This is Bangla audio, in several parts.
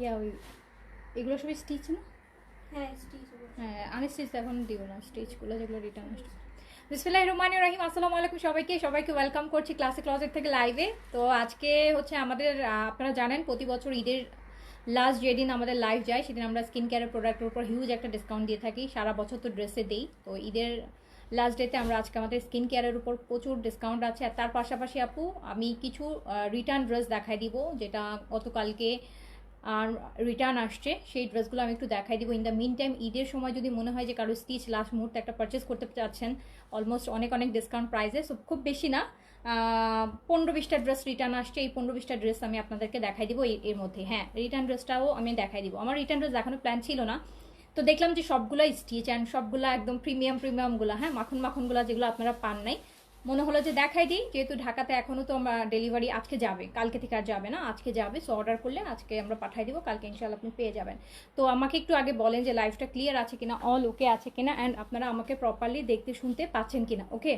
ইয়া ওই এগুলো সবই স্টিচ না? হ্যাঁ স্টিচ। হ্যাঁ আনস্টিচ এখন দিব না, স্টিচগুলো যেগুলো রিটার্ন আসছে। বিসমিল্লাহির রহমানির রহিম। আসসালামু আলাইকুম সবাইকে ওয়েলকাম করছি ক্লাসিক ক্লজেট থেকে লাইভে। তো আজকে হচ্ছে আমাদের আপনারা জানেন প্রতি বছর ঈদের লাস্ট যেদিন আমাদের লাইভ যায় সেদিন আমরা স্কিন কেয়ারের প্রোডাক্টের উপর হিউজ একটা ডিসকাউন্ট দিয়ে থাকি। সারা বছর তো ড্রেসে দিই, তো ঈদের লাস্ট ডেতে আমরা আজকে আমাদের স্কিন কেয়ারের উপর প্রচুর ডিসকাউন্ট আছে। আর তার পাশাপাশি আপু আমি কিছু রিটার্ন ড্রেস দেখাই দিব যেটা গতকালকে আর রিটার্ন আসছে, সেই ড্রেসগুলো আমি একটু দেখাই দিব। ইন দ্য মিন টাইম ঈদের সময় যদি মনে হয় যে কারো স্টিচ লাস্ট মুহূর্তে একটা পারচেস করতে চাচ্ছেন অলমোস্ট অনেক অনেক ডিসকাউন্ট প্রাইসে, সো খুব বেশি না, 15-20টা ড্রেস রিটার্ন আসছে। এই 15-20টা ড্রেস আমি আপনাদেরকে দেখাই দিব এর মধ্যে। হ্যাঁ রিটার্ন ড্রেসটাও আমি দেখাই দিব। আমার রিটার্ন ড্রেস দেখানোর প্ল্যান ছিল না, তো দেখলাম যে সবগুলো স্টিচ অ্যান্ড সবগুলো একদম প্রিমিয়ামগুলো, হ্যাঁ মাখনগুলো যেগুলো আপনারা পান নাই, মনে হলো যে দেখাই দিই। যেহেতু ঢাকাতে এখনও তো আমরা ডেলিভারি আজকে যাবে, কালকে থেকে আর যাবে না, আজকে যাবে। সো অর্ডার করলে আজকে আমরা পাঠাই দিব, কালকে ইনশাল্লাহ আপনি পেয়ে যাবেন। তো আমাকে একটু আগে বলেন যে লাইভটা ক্লিয়ার আছে কিনা, অল ওকে আছে কিনা, অ্যান্ড আপনারা আমাকে প্রপারলি দেখতে শুনতে পাচ্ছেন কিনা। ওকে,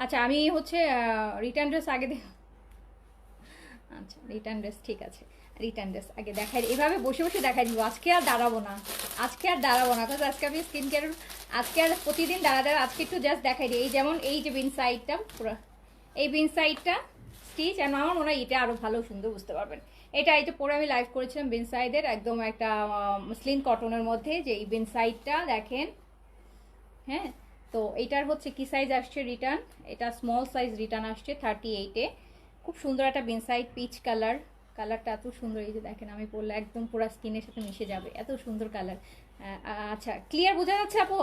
আচ্ছা আমি হচ্ছে রিটার্ন ড্রেস আগে আচ্ছা রিটার্ন ড্রেস ঠিক আছে, রিটার্ন ড্রেস আগে দেখাই, এভাবে বসে বসে দেখাই দিব। আজকে আর দাঁড়াবো না, কারণ আজকে আমি স্কিন কেয়ার আজকে আর প্রতিদিন দাঁড়া আজকে একটু জাস্ট দেখাই দিই। এই যেমন এই যে বিন সাইডটা পুরো, এই বিন সাইডটা স্টিচ, আর আমার মনে হয় এটা আরও ভালো সুন্দর বুঝতে পারবেন। এটা পরে আমি লাইভ করেছিলাম বিন সাইডের একদম একটা মসলিন কটনের মধ্যে, যে এই বিন সাইডটা দেখেন। হ্যাঁ, তো এইটার হচ্ছে কি সাইজ আসছে রিটার্ন, এটা স্মল সাইজ রিটার্ন আসছে 38-এ। খুব সুন্দর একটা বিনসাইড পিচ কালারটা এত সুন্দর। এই যে দেখেন আমি পরলে একদম পুরো স্কিনের সাথে মিশে যাবে, এত সুন্দর কালার। আচ্ছা ক্লিয়ার বোঝা যাচ্ছে আপু?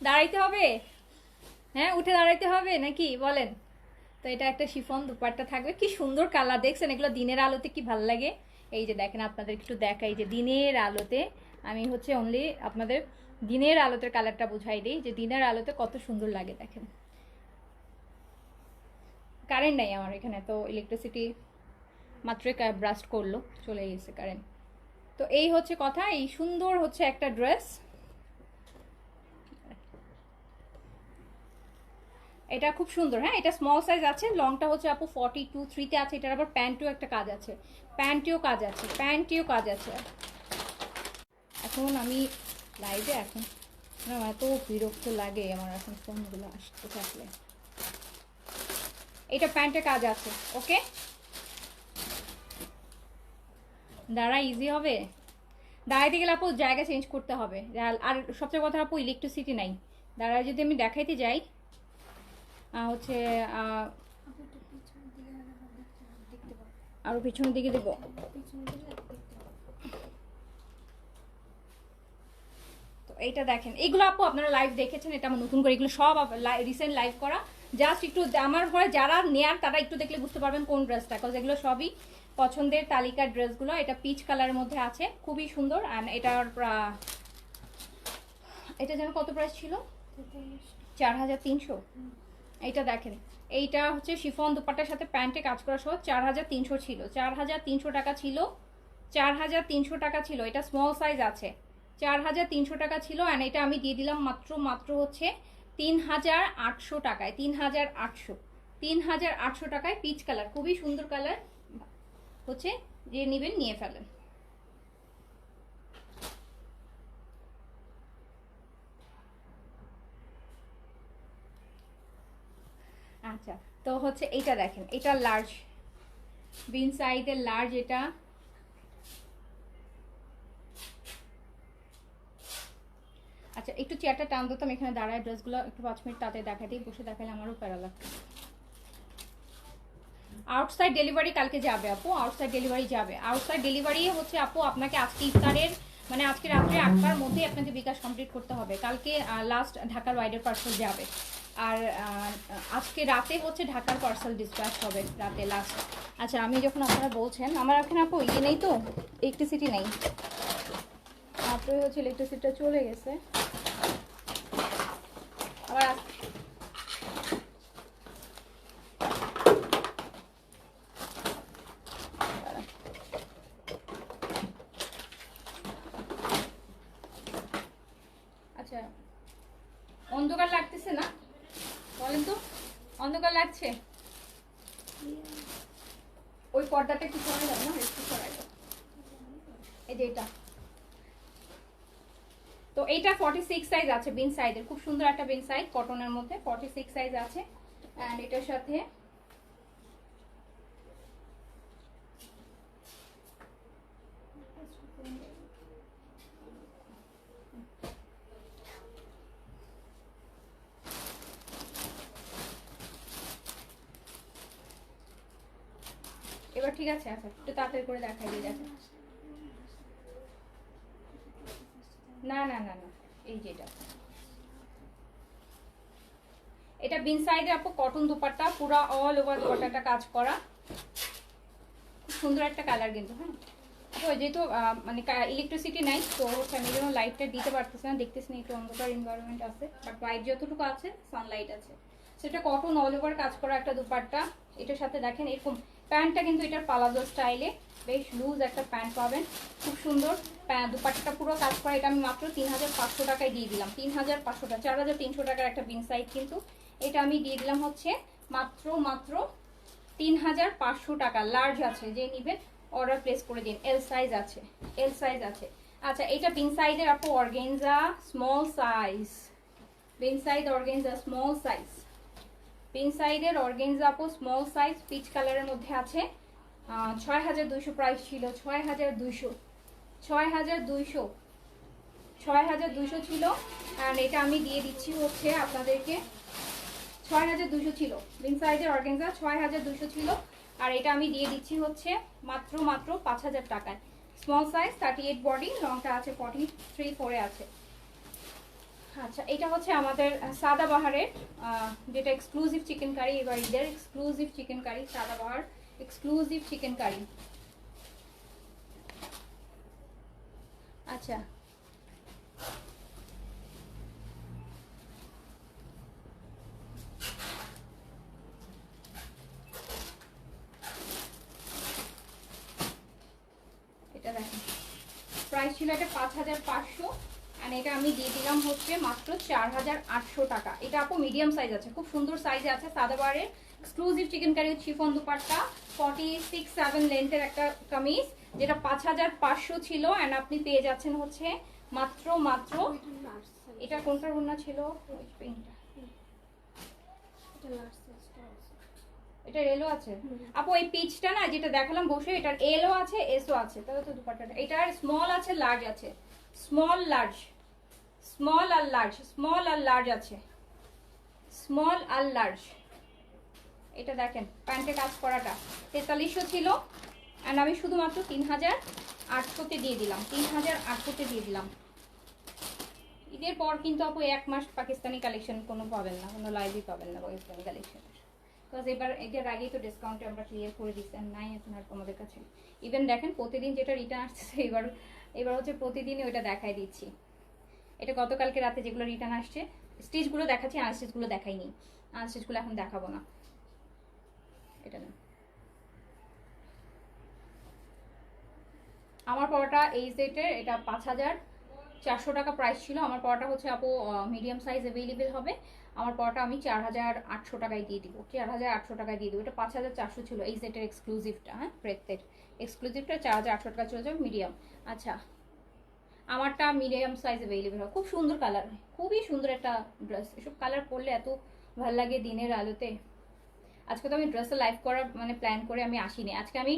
দাঁড়াইতে হবে? হ্যাঁ উঠে দাঁড়াইতে হবে নাকি বলেন? তো এটা একটা শিফন দুপাট্টা থাকবে, কি সুন্দর কালার দেখছেন, এগুলো দিনের আলোতে কি ভালো লাগে। এই যে দেখেন আপনাদের একটু দেখাই যে দিনের আলোতে আমি হচ্ছে অনলি আপনাদের দিনের আলোতে কালারটা বুঝাই দিই যে দিনের আলোতে কত সুন্দর লাগে। দেখেন কারেন্ট নাই আমার এখানে, তো ইলেকট্রিসিটি মাত্রই ব্রাস্ট করলো, চলে গেছে কারেন্ট। তো এই হচ্ছে কথা, এই সুন্দর হচ্ছে একটা ড্রেস, এটা খুব সুন্দর। হ্যাঁ এটা স্মল সাইজ আছে, লংটা হচ্ছে আপু 42-3-তে আছে। এটার আবার প্যান্টেও একটা কাজ আছে, প্যান্টেও কাজ আছে। এখন আমি লাইভে এখন এত বিরক্ত লাগে আমার এখন ফোনগুলো আসতে থাকলে। এটা প্যান্টের কাজ আছে, ওকে দাঁড়া ইজি হবে। দাঁড়াইতে গেলে আপু জায়গা চেঞ্জ করতে হবে, আর সবচেয়ে কথা আপু ইলেকট্রিসিটি নাই। দাঁড়ায় যদি আমি দেখাইতে যাই হচ্ছে আরো পিছনের দিকে দেবো। তো এইটা দেখেন, এগুলো আপু আপনারা লাইভ দেখেছেন, এটা আমার নতুন করে, এগুলো সব রিসেন্ট লাইভ করা। জাস্ট একটু আমার ঘরে যারা নেয়ার তারা একটু দেখলে বুঝতে পারবেন কোন ড্রেসটা, কজ এগুলো সবই পছন্দের তালিকার ড্রেসগুলো। এটা পিচ কালারের মধ্যে আছে, খুবই সুন্দর। অ্যান্ড এটা যেন কত প্রাইস ছিল? 4300। এইটা দেখেন, এইটা হচ্ছে শিফন দুপাট্টার সাথে প্যান্টে কাজ করা সহ 4300 ছিল, 4300 টাকা ছিল, 4300 টাকা ছিল। এটা স্মল সাইজ আছে, 4300 টাকা ছিল। অ্যান্ড এটা আমি দিয়ে দিলাম মাত্র হচ্ছে 3800 টাকায়, 3800 টাকায়। পিচ কালার, খুবই সুন্দর কালার হচ্ছে, যে নেবেন নিয়ে ফেলেন। আচ্ছা তো হচ্ছে এইটা দেখেন, এটা লার্জ বিন সাইজের লার্জ। এটা আচ্ছা একটু চেয়ারটা টান দিতাম, এখানে দাঁড়ায় ড্রেসগুলো একটু 5 মিনিট তাতে দেখাই দিই, বসে দেখালে আমারও প্যারা লাগবে। আউটসাইড ডেলিভারি কালকে যাবে আপু, আউটসাইড ডেলিভারি হচ্ছে আপু আপনাকে আজকে ইফতারের মানে আজকে রাত্রে 8টার মধ্যে আপনাকে বিকাশ কমপ্লিট করতে হবে। কালকে লাস্ট ঢাকার ওয়াইডের পার্সেল যাবে, আর আজকে রাতে হচ্ছে ঢাকার পার্সেল ডিসপ্যাচ হবে রাতে লাস্ট। আচ্ছা আমি যখন আপনারা বলছেন, আমার এখানে আপু ইয়ে নেই তো, ইলেকট্রিসিটি নেই, মাত্রই হচ্ছে ইলেকট্রিসিটিটা চলে গেছে আবার। আচ্ছা অন অন্ধকার লাগতেছে না? বলেন তো, অন্ধকার লাগছে? ওই পর্দাটা একটু সরাই দাও না, একটু সরাই দাও। এই যে এটা, তো এইটা 46 সাইজ আছে, বিন সাইজের, খুব সুন্দর একটা বিন সাইজ, কটনের মধ্যে 46 সাইজ আছে। এন্ড এটার সাথে এবার ঠিক আছে। আচ্ছা একটু তাড়াতাড়ি করে দেখাই দিয়ে দেখেন। না না না না, এই যে এটা বিন সাইডে আপু কটন দুপাট্টা, পুরো অল ওভার দুপাট্টাটা কাজ করা, খুব সুন্দর একটা কালার কিন্তু। হ্যাঁ তো যেহেতু মানে ইলেকট্রিসিটি নাই, তো হচ্ছে আমি যেন লাইটটা দিতে পারতেছি না, দেখতেছি না, একটু অন্ধকার এনভায়রনমেন্ট আছে, বাট লাইট যতটুকু আছে সানলাইট আছে। সেটা কটন অল ওভার কাজ করা একটা দুপাট্টা। এটার সাথে দেখেন এরকম প্যান্টটা কিন্তু এটার পালাজো স্টাইলে, বেশ লুজ একটা প্যান্ট পাবেন, খুব সুন্দর। দুপাট্টাটা পুরো কাজ করা। এটা আমি মাত্র 3500 টাকায় দিয়ে দিলাম, 3500 টাকা, 4300 টাকার একটা বিন সাইজ কিন্তু। এটা আমি দিয়ে দিলাম হচ্ছে মাত্র 3500 টাকা। লার্জ আছে, যে নিবেন অর্ডার প্লেস করে দিন। এল সাইজ আছে, এল সাইজ আছে। আচ্ছা এটা বিন সাইজের আপু অর্গানজা স্মল সাইজ, বিন সাইজ অর্গানজা স্মল সাইজ, বিন সাইজের অর্গানজা আপু স্মল সাইজ, পিচ কালারের মধ্যে আছে। 6200 প্রাইস ছিল, 6200, 6200, 6200 ছিল। অ্যান্ড এটা আমি দিয়ে দিচ্ছি হচ্ছে আপনাদেরকে 6200 ছিল, বিন সাইজের অর্গানজা 6200 ছিল। আর এটা আমি দিয়ে দিচ্ছি হচ্ছে মাত্র 5000 টাকায়। স্মল সাইজ 38 বডি, লংটা আছে 43-4 আছে। আচ্ছা এটা হচ্ছে আমাদের সাদাবাহারের যেটা এক্সক্লুসিভ চিকেন কারি, এবার ঈদের exclusive chicken curry, Sadabahar exclusive chicken curry. আচ্ছা এটা দেখেন, প্রাইস ছিল এটা 5500, আর এটা আমি দিয়ে দিলাম হচ্ছে মাত্র 4800 টাকা। এটা আপু মিডিয়াম সাইজ আছে, খুব সুন্দর সাইজে আছে। সাদাবারের exclusive chicken curry chiffon dupatta, 46-7 লেন্থের একটা কামিজ, যেটা 5500 ছিল। অ্যান্ড আপনি পেয়ে যাচ্ছেন হচ্ছে মাত্র এটা কোনটার ওড়না ছিল? এটা এলও আছে আপু, এই পিচটা না যেটা দেখালাম বসে, এটার এলও আছে এসও আছে, তাহলে তো দুপাট্টাটা এটার স্মল আছে লার্জ আছে, স্মল লার্জ, স্মল আর লার্জ, স্মল আর লার্জ আছে, স্মল আর লার্জ। এটা দেখেন প্যান্টে কাজ করাটা 4300 ছিল, অ্যান্ড আমি শুধুমাত্র 3800-তে দিয়ে দিলাম, 3800-তে দিয়ে দিলাম। ঈদের পর কিন্তু আপু 1 মাস পাকিস্তানি কালেকশন কোনো পাবেন না, কোনো লাইভই পাবেন না পাকিস্তানি কালেকশন, বিকজ এবার এটার আগেই তো ডিসকাউন্টে আমরা ক্লিয়ার করে দিচ্ছি, নাই এখন আর তোমাদের কাছে। ইভেন দেখেন প্রতিদিন যেটা রিটার্ন আসছে, এবার হচ্ছে প্রতিদিনই ওইটা দেখাই দিচ্ছি। এটা গতকালকে রাতে যেগুলো রিটার্ন আসছে, স্টিচগুলো দেখাচ্ছি, আনস্টিচগুলো দেখাইনি, আনস্টিচগুলো এখন দেখাবো না। এটা না, আমার পরোটা এই সেটের এটা 5400 টাকা প্রাইস ছিল। আমার পরোটা হচ্ছে আপু মিডিয়াম সাইজ অ্যাভেলেবেল হবে। আমার পরোটা আমি 4800 টাকায় দিয়ে দিব, 4800 টাকায় দিয়ে দিব। এটা 5400 ছিল এই সেটের এক্সক্লুসিভটা, হ্যাঁ প্রেতের এক্সক্লুসিভটা 4800 টাকা চলে যাবে মিডিয়াম। আচ্ছা আমারটা মিডিয়াম সাইজ অ্যাভেলেবেল হয়, খুব সুন্দর কালার, খুবই সুন্দর একটা ড্রেস। এসব কালার পরলে এত ভালো লাগে দিনের আলোতে। আজকে তো আমি ড্রেসে লাইভ করার মানে প্ল্যান করে আমি আসিনি, আজকে আমি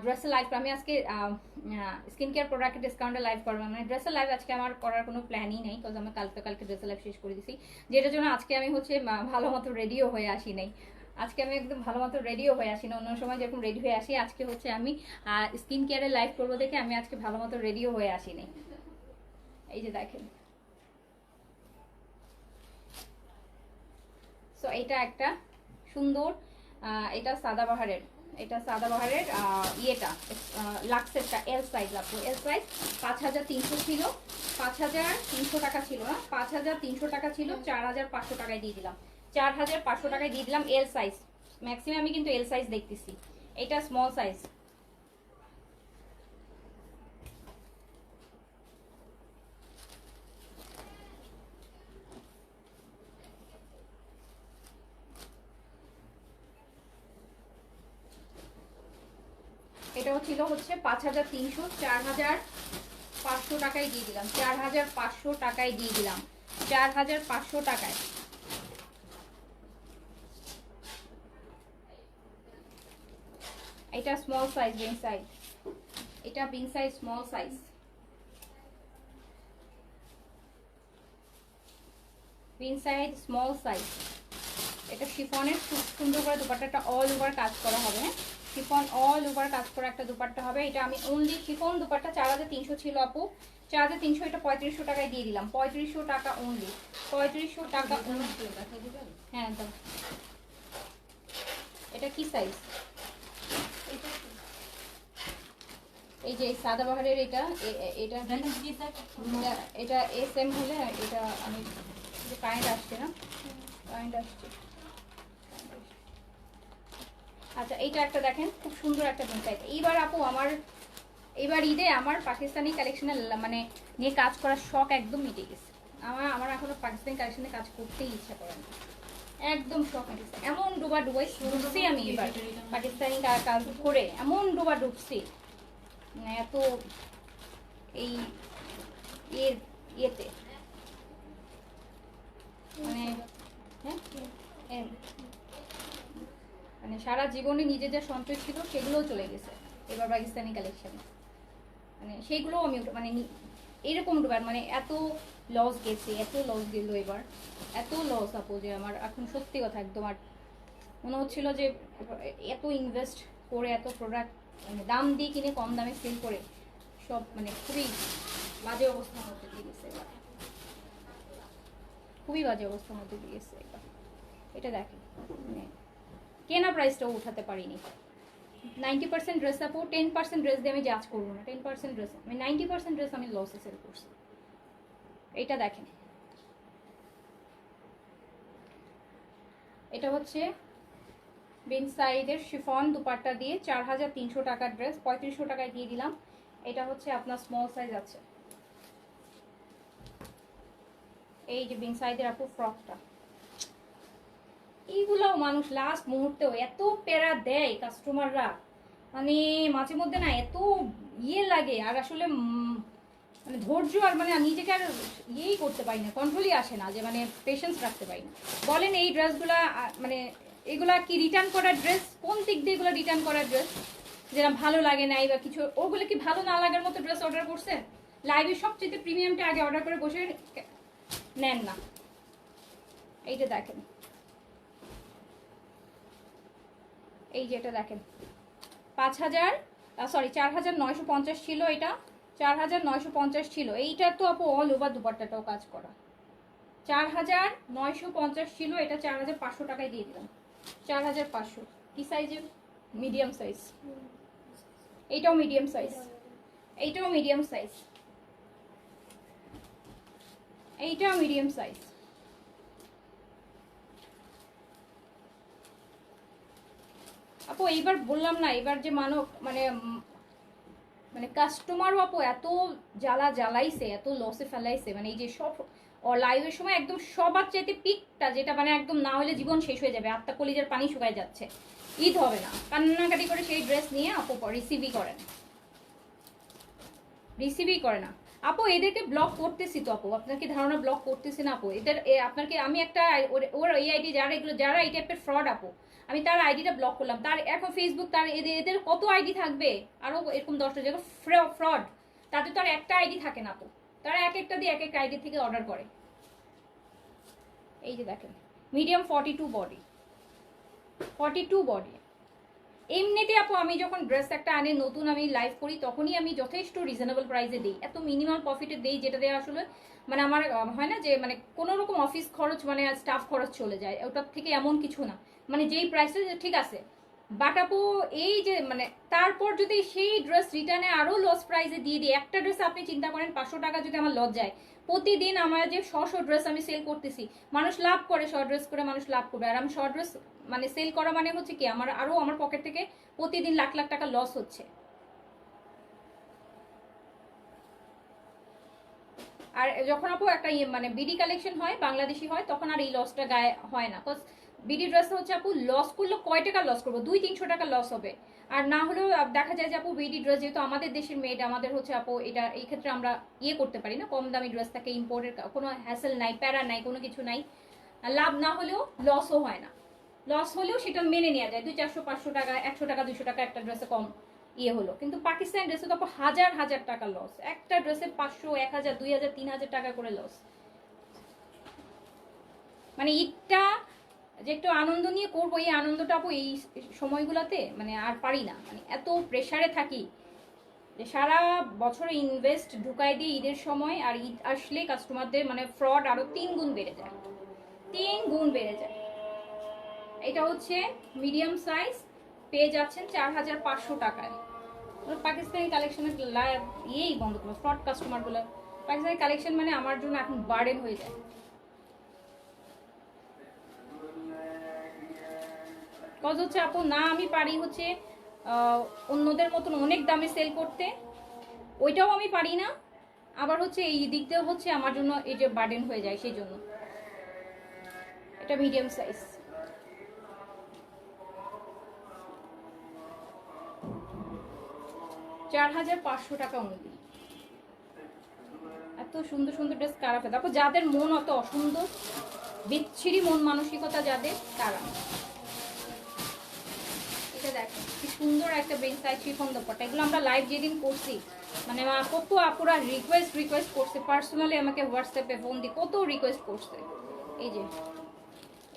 ড্রেসে লাইভ, আমি আজকে স্কিন কেয়ার প্রোডাক্টের ডিসকাউন্টে লাইভ করবো, মানে ড্রেসে লাইভ আজকে আমার করার কোনো প্ল্যানই নেই, বিকজ আমি কালকে ড্রেসে লাইভ শেষ করে দিছি, যেটার জন্য আজকে আমি হচ্ছে ভালো মতো রেডিও হয়ে আসি নাই। আজকে আমি একদম ভালো মতো রেডিও হয়ে আসি না, অন্য সময় যেরকম রেডি হয়ে আসি, আজকে হচ্ছে আমি স্কিন কেয়ারে লাইভ করবো দেখে আমি আজকে ভালো মতো রেডিও হয়ে আসি নাই। এই যে দেখেন, সো এটা একটা সুন্দর, এটা সাদাবাহারের, এটা সাদাবাহারের ইয়েটা লাক্সেরটা এল সাইজ, আপু এল সাইজ 5300 ছিল, 5300 টাকা ছিল না, 5300 টাকা ছিল, 4500 টাকায় দিয়ে দিলাম, 4500 টাকায় দিয়ে দিলাম এল সাইজ। ম্যাক্সিমাম আমি কিন্তু এল সাইজ দেখতেছি, এটা স্মল সাইজ। এটাও ছিল হচ্ছে 5300, 4500 টাকায় দিয়ে দিলাম, 4500 টাকায় দিয়ে দিলাম, 4500 টাকায়। এটা স্মল সাইজ, বিন সাইজ, এটা বিন সাইজ স্মল সাইজ। বিন সাইজ স্মল সাইজ। এটা শিফনের খুব সুন্দর করে দুপাট্টাটা অল ওভার কাজ করা হবে। হ্যাঁ, শিফন অল ওভার কাজ করা একটা দুপাট্টা হবে। এটা আমি অনলি শিফন দুপাট্টা 4300 ছিল আপু, 4300, এটা 3500 টাকায় দিয়ে দিলাম, 3500 টাকা অনলি, 3500 টাকা অনলি। হ্যাঁ একদম। এটা কি সাইজ? এই যে সাদাবাহারের এটা এটা এটা এস এম হলে, এটা আমি কারেন্ট আসছে না, কারেন্ট আসছে। আচ্ছা এইটা একটা দেখেন, খুব সুন্দর একটা ডিজাইন। এইবার আপু আমার এবার ঈদে আমার পাকিস্তানি কালেকশনের মানে নিয়ে কাজ করার শখ একদম মিটে গেছে। আমার এখনো পাকিস্তানি কালেকশনে কাজ করতেই ইচ্ছা করে না, একদম শখ মিটেছে। এমন ডুবা ডুবছি আমি এবার পাকিস্তানি কাজ করে, এমন ডুবা ডুবছি মানে এত এই ইয়েতে মানে হ্যাঁ, মানে সারা জীবনে নিজে যে সঞ্চয় ছিল সেগুলোও চলে গেছে এবার পাকিস্তানি কালেকশনে। মানে সেইগুলোও আমি মানে এরকম ডুবার মানে এত লস গেছে, এত লস গেল এবার, এত লস আপু যে আমার এখন সত্যি কথা একদম আর মনে হচ্ছিল যে এত ইনভেস্ট করে এত প্রোডাক্ট মানে দাম দিয়ে কিনে কম দামে সেল করে সব মানে খুবই বাজে অবস্থার মধ্যে দিয়ে গেছে এবার, খুবই বাজে অবস্থার মধ্যে দিয়ে গেছে এবার। এটা দেখেন মানে কেনা প্রাইসটাও উঠাতে পারিনি। 90% ড্রেস আপু, 10% ড্রেস দিয়ে আমি জাজ করবো না, 10% ড্রেস আমি 90% ড্রেস আমি লসে সেল করছি। এটা দেখেন, এটা হচ্ছে বিন সাইডের শিফন দুপাট্টা দিয়ে 4300 টাকার ড্রেস, 3500 টাকায় দিয়ে দিলাম। এটা হচ্ছে আপনার স্মল সাইজ আছে। এই যে বিন সাইডের আপু ফ্রকটা, এইগুলাও মানুষ লাস্ট মুহূর্তেও এত প্যারা দেয় কাস্টমাররা, মানে মাঝে মধ্যে না এত ইয়ে লাগে আর আসলে মানে ধৈর্য আর মানে নিজেকে আর ইয়েই করতে পারি না, কন্ট্রোলই আসে না যে মানে পেশেন্স রাখতে পারি না। বলেন এই ড্রেসগুলা মানে এগুলা কি রিটার্ন করার ড্রেস? কোন দিক দিয়ে এগুলো রিটার্ন করার ড্রেস? যেটা ভালো লাগে নাই বা কিছু, ওগুলো কি ভালো না লাগার মতো ড্রেস অর্ডার করছেন? লাইভে সবচেয়ে প্রিমিয়ামটা আগে অর্ডার করে বসে নেন না। এইটা দেখেন, এই যেটা দেখেন 4950 ছিল, এটা 4950 ছিল। এইটা তো আপু অল ওভার দুপাট্টাটাও কাজ করা। 4950 ছিল, এটা 4500 টাকায় দিয়ে দিলাম, 4500। কি সাইজে? Medium size. এইটাও মিডিয়াম সাইজ, এইটাও মিডিয়াম সাইজ, এইটাও মিডিয়াম সাইজ। আপু এইবার বললাম না, এবার যে মানে মানে কাস্টমারও আপু এত জ্বালাইছে, এত লসে ফেলাইছে, মানে এই যে সব লাইভের সময় একদম সবার চাইতে পিকটা যেটা মানে একদম না হলে জীবন শেষ হয়ে যাবে, আত্মা কলিজার পানি শুকায় যাচ্ছে, ঈদ হবে না, কান্নাকাটি করে সেই ড্রেস নিয়ে আপু রিসিভই করে না, রিসিভই করে না আপু। এদেরকে ব্লক করতেছি তো আপু, আপনার কি ধারণা ব্লক করতেছি না আপু? এদের আপনার কি আমি একটা ওর এই আইডি যারা এই টাইপের ফ্রড আপু, আমি তার আইডিটা ব্লক করলাম। তার এখন ফেসবুক, তার এদের কত আইডি থাকবে, আরো এরকম 10টা জায়গা ফ্রড, তাদের তো আর একটা আইডি থাকে না আপু, তারা এক একটা দিয়ে এক একটা আইডি থেকে অর্ডার করে। এই যে দেখেন মিডিয়াম 42 বডি, 42 বডি। এমনিতে আপু আমি যখন ড্রেস একটা আনে নতুন আমি লাইভ করি তখনই আমি যথেষ্ট রিজনেবল প্রাইসে দিই, এত মিনিমাম প্রফিটে দিই যেটা দিয়ে আসলে মানে আমার হয় না যে মানে কোনো রকম অফিস খরচ মানে স্টাফ খরচ চলে যায়, ওটার থেকে এমন কিছু না, মানে যেই প্রাইসে ঠিক আছে। বাট আপু এই যে মানে তারপর যদি সেই ড্রেস রিটার্নে আরো লস প্রাইসে দিয়ে দিই, একটা ড্রেস আপনি চিন্তা করেন 500 টাকা যদি আমার লস যায়, প্রতিদিন আমার যে 100 ড্রেস আমি সেল করতেছি, মানুষ লাভ করে, শর্ট ড্রেস করে মানুষ লাভ করবে, আর আমি শর্ট ড্রেস মানে সেল করা মানে হচ্ছে কি আমার আরো আমার পকেট থেকে প্রতিদিন লাখ লাখ টাকা লস হচ্ছে। আর যখন আপু একটা মানে বিডি কালেকশন হয়, বাংলাদেশি হয়, তখন আর এই লসটা গায়ে হয় না, বিডি ড্রেসে হচ্ছে আপু লস করলে কয় টাকা লস করবো, 200-300 টাকা লস হবে। আর না হলেও দেখা যায় যে আপু বিডি ড্রেস যেহেতু আমাদের দেশের মেড, আমাদের হচ্ছে আপু এটা এই ক্ষেত্রে আমরা ইয়ে করতে পারি না, কম দামি ড্রেস থাকে, ইম্পোর্টের কোনো হ্যাসেল নাই, প্যারা নাই, কোনো কিছু নাই। লাভ না হলেও লসও হয় না, লস হলেও সেটা মেনে নেওয়া যায়। 200-400-500 টাকা, 100 টাকা 200 টাকা একটা ড্রেসে কম ইয়ে হলো। কিন্তু পাকিস্তানি ড্রেসে তো আপু হাজার হাজার টাকা লস, একটা ড্রেসে 500, 1000, 2000, 3000 টাকা করে লস। মানে ঈদটা যে একটু আনন্দ নিয়ে করবো, এই আনন্দটা আপু এই সময়গুলোতে মানে আর পারি না, মানে এত প্রেশারে থাকি যে সারা বছর ইনভেস্ট ঢুকাই দিই ঈদের সময়, আর ঈদ আসলে কাস্টমারদের মানে ফ্রড আরো 3 গুণ বেড়ে যায়, 3 গুণ বেড়ে যায়। এটা হচ্ছে মিডিয়াম সাইজ, পেয়ে যাচ্ছেন 4500 টাকায়। পাকিস্তানি কালেকশনের ইয়েই বন্ধ করবো, ফ্রড কাস্টমারগুলো। পাকিস্তানি কালেকশন মানে আমার জন্য এখন বার্ডেন হয়ে যায়। কজ হচ্ছে আপু না আমি পারি হচ্ছে অন্যদের মতন অনেক দামে সেল করতে, ওইটাও আমি পারি না। আবার হচ্ছে এই দিক দিয়েও হচ্ছে আমার জন্য এই যে বার্ডেন হয়ে যায়, সেই জন্য। এটা মিডিয়াম সাইজ, $4500 টাকা অনুযায়ী। এত সুন্দর সুন্দর ড্রেস কারা ফেলে, তারপর যাদের মন অত অসুন্দর, বিচ্ছিরি মন মানসিকতা যাদের, তারা। এটা দেখো কি সুন্দর একটা বেঞ্চ সাইজ শিফন দোপাট্টা, এগুলো আমরা লাইভ যেদিন করছি মানে কত আপুরা রিকোয়েস্ট করছে, পার্সোনালি আমাকে হোয়াটসঅ্যাপে ফোন দিয়ে কত রিকোয়েস্ট করছে। এই যে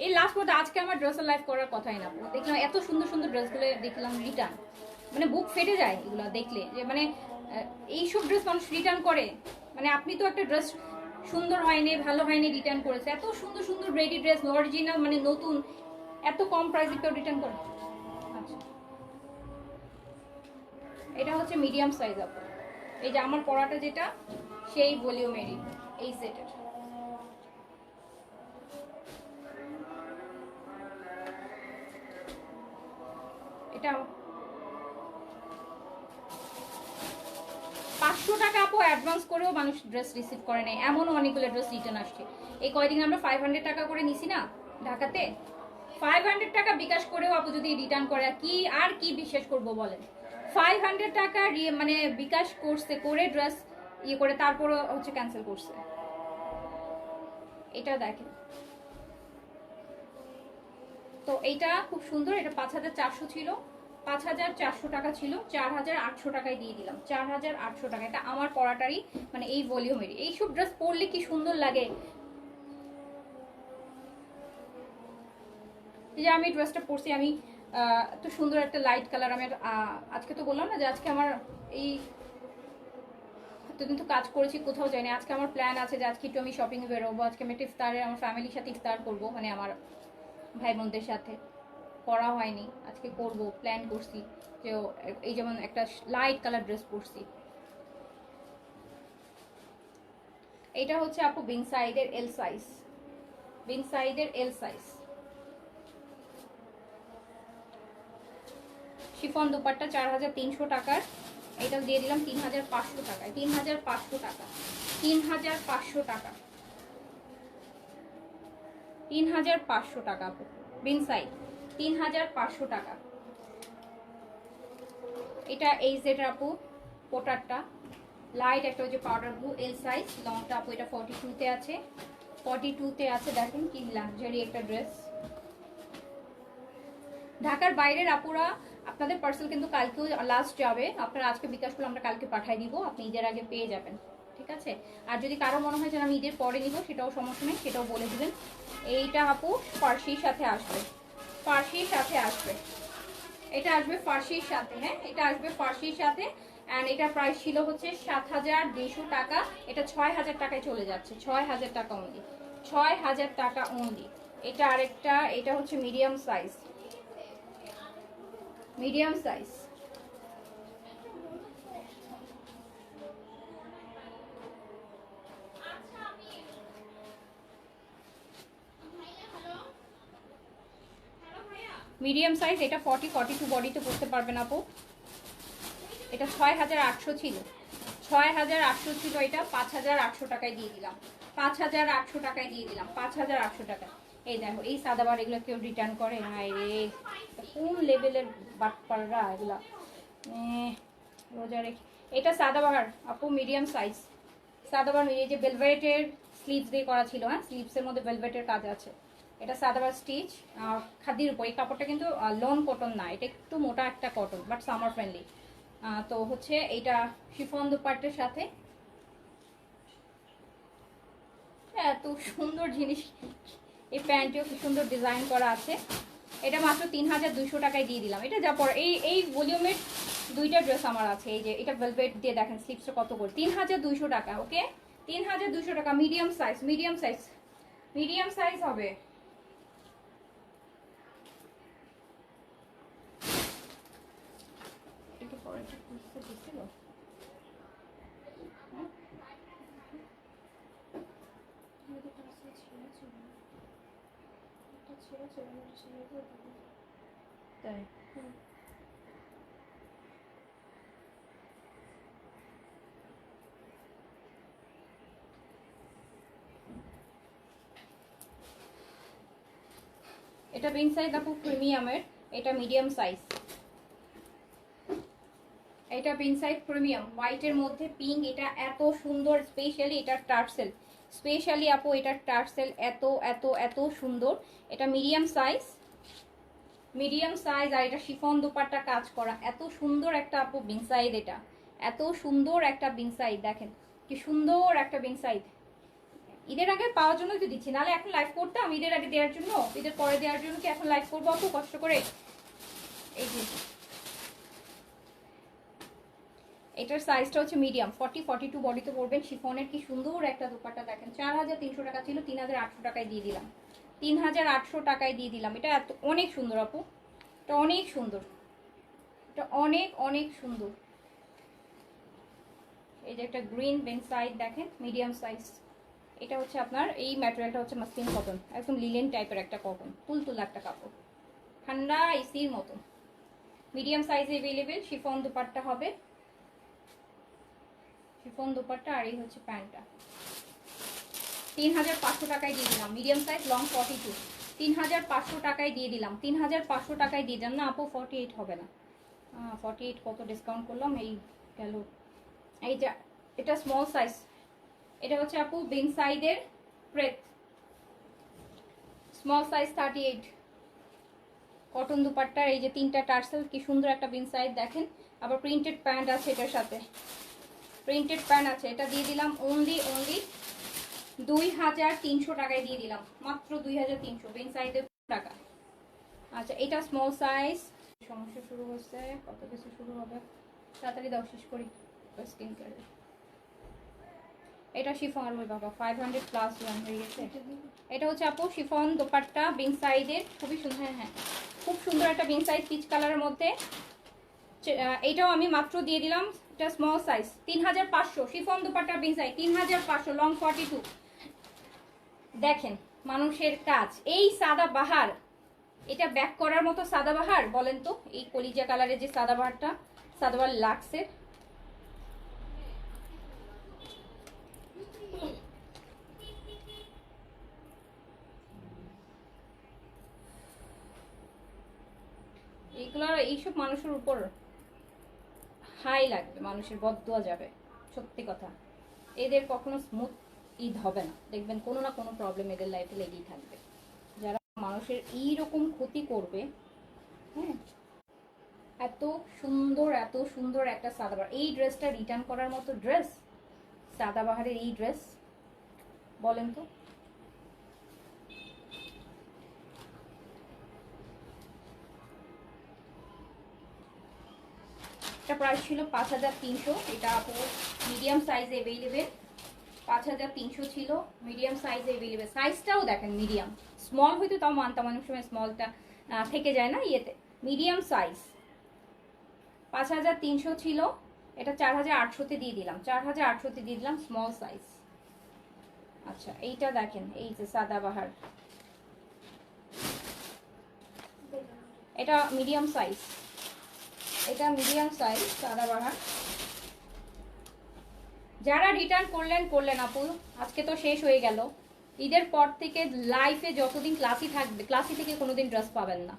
এই লাস্ট মধ্যে আজকে আমার ড্রেসের লাইভ করার কথাই না, দেখলাম এত সুন্দর সুন্দর ড্রেসগুলো দেখলাম রিটার্ন, মানে বুক ফেটে যায় এগুলো দেখলে, যে মানে এইসব ড্রেস মানুষ রিটার্ন করে। মানে আপনি তো একটা ড্রেস সুন্দর হয়নি, ভালো হয়নি, রিটার্ন করেছে, এত সুন্দর সুন্দর রেডি ড্রেস অরিজিনাল মানে নতুন, এত কম প্রাইসে কেউ রিটার্ন করে? আচ্ছা, এটা হচ্ছে মিডিয়াম সাইজ আপু, এই যে আমার পরাটা যেটা সেই ভলিউমেরই এই সেটের। এটা 500 টাকা আপু অ্যাডভান্স করেও মানুষ ড্রেস রিসিভ করে নেয়, এমন অনেকগুলো ড্রেস রিটার্ন আসছে। এই কয়দিন আমরা 500 টাকা করে নিছি না ঢাকাতে, 500 টাকা বিকাশ করেও আপু যদি রিটার্ন করে, কি আর কি বিশ্বাস করবো বলেন? 500 টাকা মানে বিকাশ করছে, করে ড্রেস ইয়ে করে তারপরে হচ্ছে ক্যান্সেল করছে। এটা দেখেন, তো এইটা খুব সুন্দর, এটা 5400 ছিল, 5400 টাকা ছিল, 4800 টাকায় দিয়ে দিলাম, 4800 টাকা। এটা আমার পরাটারই মানে এই ভলিউমেরই। এইসব ড্রেস পরলে কি সুন্দর লাগে। এই যে আমি ড্রেসটা পরছি, আমি এত সুন্দর একটা লাইট কালার, আমি আজকে তো বললাম না যে আজকে আমার এই এতদিন তো কাজ করেছি, কোথাও যাইনি। আজকে আমার প্ল্যান আছে যে আজকে একটু আমি শপিংয়ে বেরোবো, আজকে আমি একটা ইফতারে আমার ফ্যামিলির সাথে ইফতার করবো, মানে আমার ভাই বোনদের সাথে, করা হয়নি, আজকে করব, প্ল্যান করছি। যে এই যেমন একটা লাইট কালার ড্রেস পরছি, এটা হচ্ছে আপু বিং সাইডের এল সাইজ, বিং সাইডের এল সাইজ শিফন দুপাট্টা, 4300 টাকার। এটা দিয়ে দিলাম 3500 টাকায়, 3500 টাকা, 3500 টাকা, 3500 টাকা আপু বিং সাইড, 3500 টাকা। এটা এই সেট আপু পোটারটা লাইট একটা ওই যে পাউডার ব্লু এল সাইজ, লংটা আপু এটা 42 তে আছে, 42 তে আছে। দেখেন কি লাক্সারি একটা ড্রেস। ঢাকার বাইরের আপুরা আপনাদের পার্সেল কিন্তু কালকেও লাস্ট যাবে, আপনারা আজকে বিকাশ করলে আমরা কালকে পাঠিয়ে দিব, আপনি ঈদের আগে পেয়ে যাবেন, ঠিক আছে? আর যদি কারো মনে হয় যে আমি ঈদের পরে নিব, সেটাও সমস্যা নেই, সেটাও বলে দিবেন। এইটা আপু ফার্সির সাথে আসবে, ফার্সির সাথে আসবে, এটা আসবে ফার্সির সাথে, হ্যাঁ এটা আসবে ফার্সির সাথে। অ্যান্ড এটার প্রাইস ছিল হচ্ছে 7200 টাকা, এটা 6000 টাকায় চলে যাচ্ছে, 6000 টাকা অনলি, 6000 টাকা অনলি। এটা আরেকটা, এটা হচ্ছে medium size, medium size. Medium size, এটা 42 বডিতে পড়তে পারবেন আপু। এটা 6800 ছিল, 6800 ছিল, এটা 5800 টাকায় দিয়ে দিলাম, 5800 টাকায় দিয়ে দিলাম, 5800 টাকা। এই দেখো এই সাদাবার এগুলো কেউ রিটার্ন করে হায় রে, কোন লেভেলের বাটপাররা এগুলা। রোজা রেখে এটা সাদাবাহার আপু, মিডিয়াম সাইজ সাদাবাহার। এই যে ভেলভেটের স্লিভস দিয়ে করা ছিল, হ্যাঁ স্লিভসের মধ্যে ভেলভেটের কাজ আছে। এটা সাদাবাহার স্টিচ খাদির উপর। এই কাপড়টা কিন্তু লন কটন না, এটা একটু মোটা একটা কটন, বাট সামার ফ্রেন্ডলি। তো হচ্ছে এইটা শিফন দুপাট্টের সাথে। এত সুন্দর জিনিস, এই প্যান্টেও কি সুন্দর ডিজাইন করা আছে। এটা মাত্র 3200 টাকায় দিয়ে দিলাম। এটা যা পর এই ভলিউমের দুইটা ড্রেস আমার আছে। এই যে এটা ভেলভেট দিয়ে দেখেন স্লিভসটা কত করে, 3200 টাকা। ওকে 3200 টাকা, medium size, medium size, medium size হবে। একটু পরে দিছিল তাই। এটা বিন সাইজ আপু প্রিমিয়ামের, এটা মিডিয়াম সাইজ। এটা বিন সাইজ প্রিমিয়াম হোয়াইটের মধ্যে পিঙ্ক। এটা এত সুন্দর, স্পেশালি এটা টার্সেল, স্পেশালি আপু এটা টার্সেল এত এত এত সুন্দর। এটা মিডিয়াম সাইজ, মিডিয়াম সাইজ। আর এটা শিফন দুপাট্টা কাজ করা, এত সুন্দর একটা আপু বিন সাইজ। এটা এত সুন্দর একটা বিন সাইজ, দেখেন কি সুন্দর একটা বিন সাইজ। ঈদের আগে পাওয়ার জন্য তো দিচ্ছি, নাহলে এখন লাইভ করতাম ঈদের আগে দেওয়ার জন্য, ঈদের পরে দেওয়ার জন্য কি এখন লাইভ করবো অত কষ্ট করে। এই যে এটার সাইজটা হচ্ছে মিডিয়াম, 40-42 বডিতে পড়বেন। শিফনের কি সুন্দর একটা দুপাট্টা দেখেন। 4300 টাকা ছিল, 3800 টাকায় দিয়ে দিলাম, 3800 টাকায় দিয়ে দিলাম। এটা এত অনেক সুন্দর আপু, এটা অনেক সুন্দর, এটা অনেক অনেক সুন্দর। এই যে একটা গ্রিন বেন সাইড দেখেন, মিডিয়াম সাইজ। এটা হচ্ছে আপনার এই ম্যাটেরিয়ালটা হচ্ছে মাসলিন কটন, একদম লিলেন টাইপের একটা কটন, তুলতুলা একটা কাপড়, ঠান্ডা এসির মতো। মিডিয়াম সাইজে অ্যাভেলেবেল। শিফন দুপাট্টা হবে, শিফন দুপাট্টা। আর এই হচ্ছে প্যান্টটা। 3500 টাকায় দিয়ে দিলাম, মিডিয়াম সাইজ লং 42, 3500 টাকায় দিয়ে দিলাম, 3500 টাকায় দিয়ে দিলাম। না আপু 48 হবে না, 48 কত ডিসকাউন্ট করলাম, এই গেল। এই যে এটা স্মল সাইজ, এটা হচ্ছে আপু বিন সাইডের প্রেত, স্মল সাইজ 38 কটন দুপাট্টার। এই যে তিনটা টার্সেল, কি সুন্দর একটা বিন সাইড দেখেন। আবার প্রিন্টেড প্যান্ট আছে এটার সাথে, প্রিন্টেড প্যান্ট আছে। এটা দিয়ে দিলাম অনলি 2300 টাকায় দিয়ে দিলাম, মাত্র 2300 বিন সাইডের টাকা। আচ্ছা এটা স্মল সাইজ। সমস্যা শুরু হচ্ছে, কত কিছু শুরু হবে, তাড়াতাড়ি দাও শেষ করি। স্কিন কেয়ার এটা শিফন, ওই বাবা 500 প্লাস রান হয়ে গেছে। এটা হচ্ছে আপু শিফন দোপাট্টা বিন সাইডের, খুবই সুন্দর। হ্যাঁ হ্যাঁ খুব সুন্দর একটা বিন সাইজ পিচ কালারের মধ্যে। এইটাও আমি মাত্র দিয়ে দিলাম, এটা স্মল সাইজ 3500। শিফন দোপাট্টা বিন সাইজ 3500, লং 42। দেখেন মানুষের কাজ, এই সাদা বাহার, এটা ব্যাক করার মতো সাদা বাহার বলেন তো। এই কলিজা কালারের যে সাদা বাহারটা, সাদাবাহার লাক্সের। এইগুলো এইসব মানুষের উপর হাই লাগবে, মানুষের বদদোয়া যাবে, সত্যি কথা। এদের কখনো স্মুথ ঈদ হবে না, দেখবেন কোনো না কোনো প্রবলেম এদের লাইফে লেগেই থাকবে। যারা মানুষের এইরকম ক্ষতি করবে, হ্যাঁ। এত সুন্দর একটা সাদাবাহার। এই ড্রেসটা রিটার্ন করার মতো ড্রেস, সাদাবাহারের এই ড্রেস বলেন তো। এটা প্রাইস ছিল 5300। এটা আপু মিডিয়াম সাইজ অ্যাভেলেবেল, 5300 ছিল, মিডিয়াম সাইজ অ্যাভেলেবেল। সাইজটাও দেখেন মিডিয়াম, স্মল হয়তো তাও মানতাম, অনেক সময় স্মলটা থেকে যায় না ইয়েতে। মিডিয়াম সাইজ 5300 ছিল, এটা 4800-তে দিয়ে দিলাম, 4800-তে দিয়ে দিলাম স্মল সাইজ। আচ্ছা এইটা দেখেন, এই যে সাদাবাহার, এটা মিডিয়াম সাইজ, এটা মিডিয়াম সাইজ সাদাবাহার। যারা রিটার্ন করলেন আপু, আজকে তো শেষ হয়ে গেল। ঈদের পর থেকে লাইফে যতদিন ক্লাসই থাকবে, ক্লাসি থেকে কোনোদিন ড্রেস পাবেন না।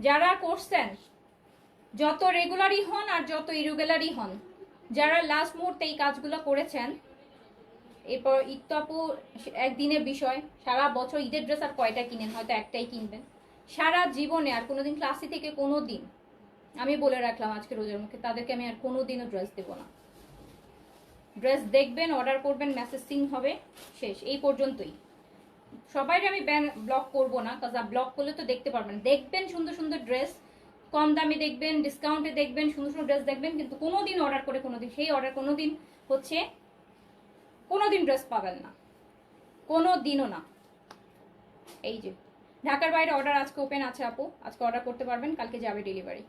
যারা করছেন, যত রেগুলারই হন আর যত ইরেগুলারই হন, যারা লাস্ট মুহূর্তে এই কাজগুলো করেছেন, এরপর ঈদ তো আপু একদিনের বিষয়, সারা বছর ঈদের ড্রেস আর কয়টা কিনেন, হয়তো একটাই কিনবেন সারা জীবনে। আর কোনোদিন ক্লাসি থেকে কোনোদিন, আমি বলে রাখলাম আজকে রোজার মুখে, তাদেরকে আমি আর কোনোদিনও ড্রেস দেবো না। ড্রেস দেখবেন, অর্ডার করবেন, মেসেজ সিন হবে, শেষ, এই পর্যন্তই। সবাই আমি ব্লক করবো না, কাজ ব্লক করলে তো দেখতে পারবেন। দেখবেন সুন্দর সুন্দর ড্রেস, কম দামে দেখবেন, ডিসকাউন্টে দেখবেন, সুন্দর সুন্দর ড্রেস দেখবেন, কিন্তু কোনোদিন অর্ডার করে কোনোদিন সেই অর্ডার কোনোদিন হচ্ছে কোনোদিন ড্রেস পাবেন না, কোনোদিনও না। এই যে ঢাকার বাইরে অর্ডার আজকে ওপেন আছে আপু, আজকে অর্ডার করতে পারবেন, কালকে যাবে ডেলিভারি।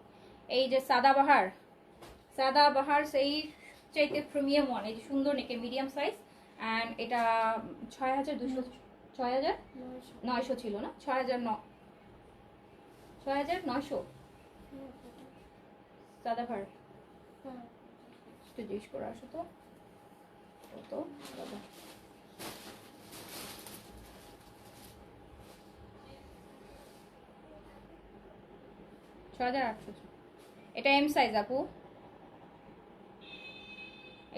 এই যে সাদাবাহার সেই চাইতে প্রিমিয়াম ওয়ান, এই যে সুন্দর নেকে মিডিয়াম সাইজ, অ্যান্ড এটা 6,900 ছিল না, 6,900 সাদাবাহার। একটু জিজ্ঞেস করে আসো তো, তো 6,800। এটা এম সাইজ আপু,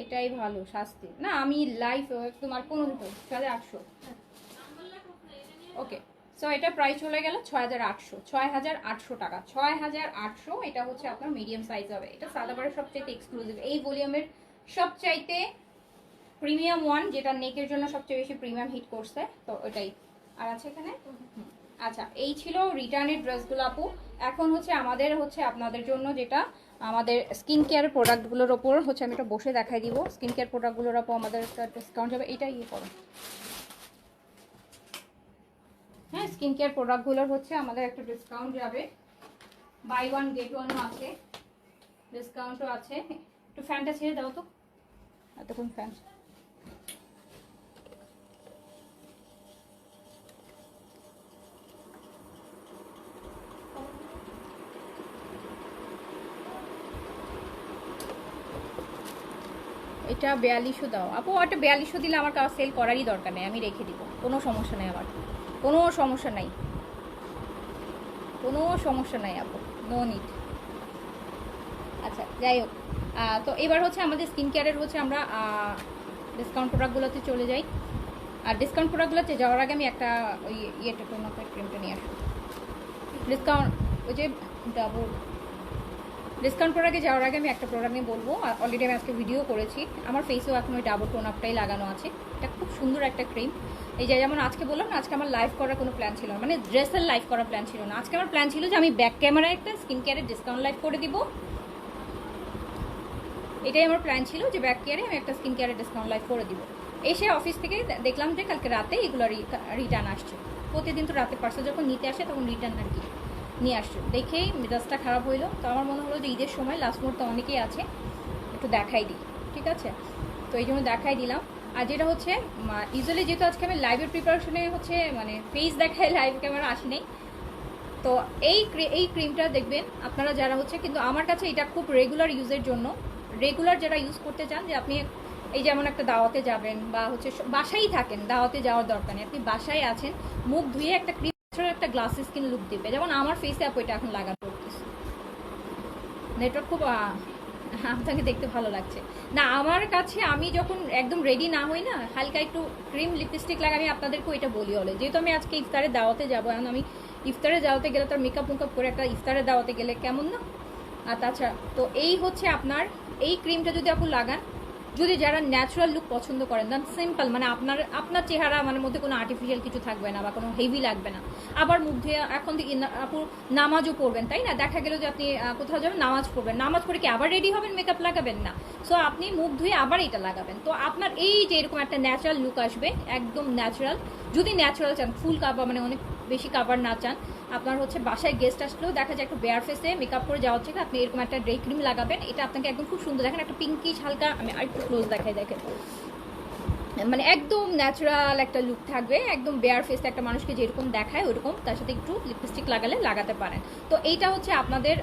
এটাই ভালো শাস্তি না, আমি লাইফ তোমার কোনো 6,800। ওকে, সো এটা প্রাইস চলে গেল 6,800 টাকা, 6,800। এটা হচ্ছে আপনার মিডিয়াম সাইজ হবে। এটা সাদাবারের সবচাইতে এক্সক্লুসিভ, এই ভলিউমের সবচাইতে প্রিমিয়াম ওয়ান, যেটা নেকের জন্য সবচেয়ে বেশি প্রিমিয়াম হিট করছে, তো ওটাই। আর আছে এখানে, আচ্ছা এই ছিল রিটার্নের ড্রেসগুলো আপু। এখন হচ্ছে আমাদের হচ্ছে আপনাদের জন্য যেটা আমাদের স্কিন কেয়ার প্রোডাক্টগুলোর ওপর হচ্ছে আমি এটা বসে দেখাই দিব। স্কিন কেয়ার প্রোডাক্টগুলোর ওপর আমাদের একটা ডিসকাউন্ট যাবে, এটা ইয়ে করো। হ্যাঁ, স্কিন কেয়ার প্রোডাক্টগুলোর হচ্ছে আমাদের একটা ডিসকাউন্ট যাবে, বাই ওয়ান গেট ওয়ানও আছে, ডিসকাউন্টও আছে। একটু ফ্যানটা ছেড়ে দাও তো, এতক্ষণ ফ্যান। এটা 4200 দাও আপু, এটা 4200 দিলে আমার কাছে সেল করারই দরকার নেই, আমি রেখে দিব, কোনো সমস্যা নেই আমার, কোনো সমস্যা নাই, কোনো সমস্যা নাই আপু, নো নিড। আচ্ছা যাই হোক, তো এবার হচ্ছে আমাদের স্কিন কেয়ারের হচ্ছে আমরা ডিসকাউন্ট প্রোডাক্টগুলোতে চলে যাই। আর ডিসকাউন্ট প্রোডাক্টগুলোতে যাওয়ার আগে আমি একটা ওই ইয়েটা টোনার ক্রিমটা নিয়ে আসবো। ডিসকাউন্ট ওই যে ডাবল ডিসকাউন্ট প্রোডাক্টে যাওয়ার আগে আমি একটা প্রোডাক্ট নিয়ে বলবো, অলরেডি আমি আজকে ভিডিও করেছি, আমার ফেসেও এখন ওই ডাবল টোন আপটাই লাগানো আছে। এটা খুব সুন্দর একটা ক্রিম। এই যে যেমন আজকে বললাম না, আজকে আমার লাইভ করার কোনো প্ল্যান ছিল না, মানে ড্রেসের লাইভ করার প্ল্যান ছিল না। আজকে আমার প্ল্যান ছিল যে আমি ব্যাক ক্যামেরায় একটা স্কিন কেয়ারের ডিসকাউন্ট লাইভ করে দিব, এটাই আমার প্ল্যান ছিল যে ব্যাক কেয়ারে আমি একটা স্কিন কেয়ারের ডিসকাউন্ট লাইভ করে দিব। এসে অফিস থেকে দেখলাম যে কালকে রাতে এগুলো রিটার্ন আসছে। প্রতিদিন তো রাতে পার্সেল যখন নিতে আসে তখন রিটার্ন আর কি নিয়ে আসছো, দেখেই মেজাজটা খারাপ হইলো। তো আমার মনে হলো যে ঈদের সময় লাস্ট মুহূর্তে অনেকেই আছে, একটু দেখাই দিই, ঠিক আছে? তো এই জন্য দেখাই দিলাম। আর যেটা হচ্ছে ইউজুয়ালি যেহেতু আজকে আমি লাইভের প্রিপারেশনে হচ্ছে মানে ফেস দেখায়, লাইভ ক্যামেরা আসি নেই, তো এই ক্রিমটা দেখবেন আপনারা যারা হচ্ছে, কিন্তু আমার কাছে এটা খুব রেগুলার ইউজের জন্য, রেগুলার যারা ইউজ করতে চান, যে আপনি এই যেমন একটা দাওয়াতে যাবেন বা হচ্ছে বাসায় থাকেন, দাওয়াতে যাওয়ার দরকার নেই, আপনি বাসায় আছেন, মুখ ধুয়ে একটা ক্রিম, একটা গ্লাস স্কিন লুক দিবে, যেমন আমার ফেসে আপ ওইটা এখন লাগানো করতেছে। নেটওয়ার্ক খুব আপনাকে দেখতে ভালো লাগছে না আমার কাছে। আমি যখন একদম রেডি না হই না, হালকা একটু ক্রিম লিপস্টিক লাগে, আমি আপনাদেরকেও এটা বলি হলে, যেহেতু আমি আজকে ইফতারের দাওয়াতে যাবো, এখন আমি ইফতারের দাওয়াতে গেলে তার মেকআপ মুকআপ করে একটা ইফতারের দাওয়াতে গেলে কেমন না। আর তাছাড়া তো এই হচ্ছে আপনার এই ক্রিমটা যদি আপনি লাগান, যদি যারা ন্যাচারাল লুক পছন্দ করেন, দেন সিম্পল, মানে আপনার চেহারা মানে মধ্যে কোনো আর্টিফিশিয়াল কিছু থাকবে না বা কোনো হেভি লাগবে না। আবার মুখ ধুয়ে এখন থেকে আপু নামাজও পড়বেন, তাই না? দেখা গেল যে আপনি কোথাও যাবেন, নামাজ পড়বেন, নামাজ পড়ে কি আবার রেডি হবেন, মেকআপ লাগাবেন না। সো আপনি মুখ ধুয়ে আবার এটা লাগাবেন, তো আপনার এই যে এরকম একটা ন্যাচারাল লুক আসবে, একদম ন্যাচারাল। যদি ন্যাচারাল চান, ফুল কাভার মানে অনেক বেশি কাভার না চান, আপনার হচ্ছে বাসায় গেস্ট আসলেও দেখা যায় একটা বেয়ার ফেসে মেকআপ করে যাওয়ার থেকে আপনি এরকম একটা ডে ক্রিম লাগাবেন, এটা আপনাকে একদম খুব সুন্দর দেখেন, একটা পিঙ্কিশ হালকা, আমি আরেকটু ক্লোজ দেখাই, দেখেন মানে একদম ন্যাচারাল একটা লুক থাকবে, একদম বেয়ার ফেস একটা মানুষকে যেরকম দেখায় ওরকম, তার সাথে একটু লিপস্টিক লাগালে লাগাতে পারেন। তো এইটা হচ্ছে আপনাদের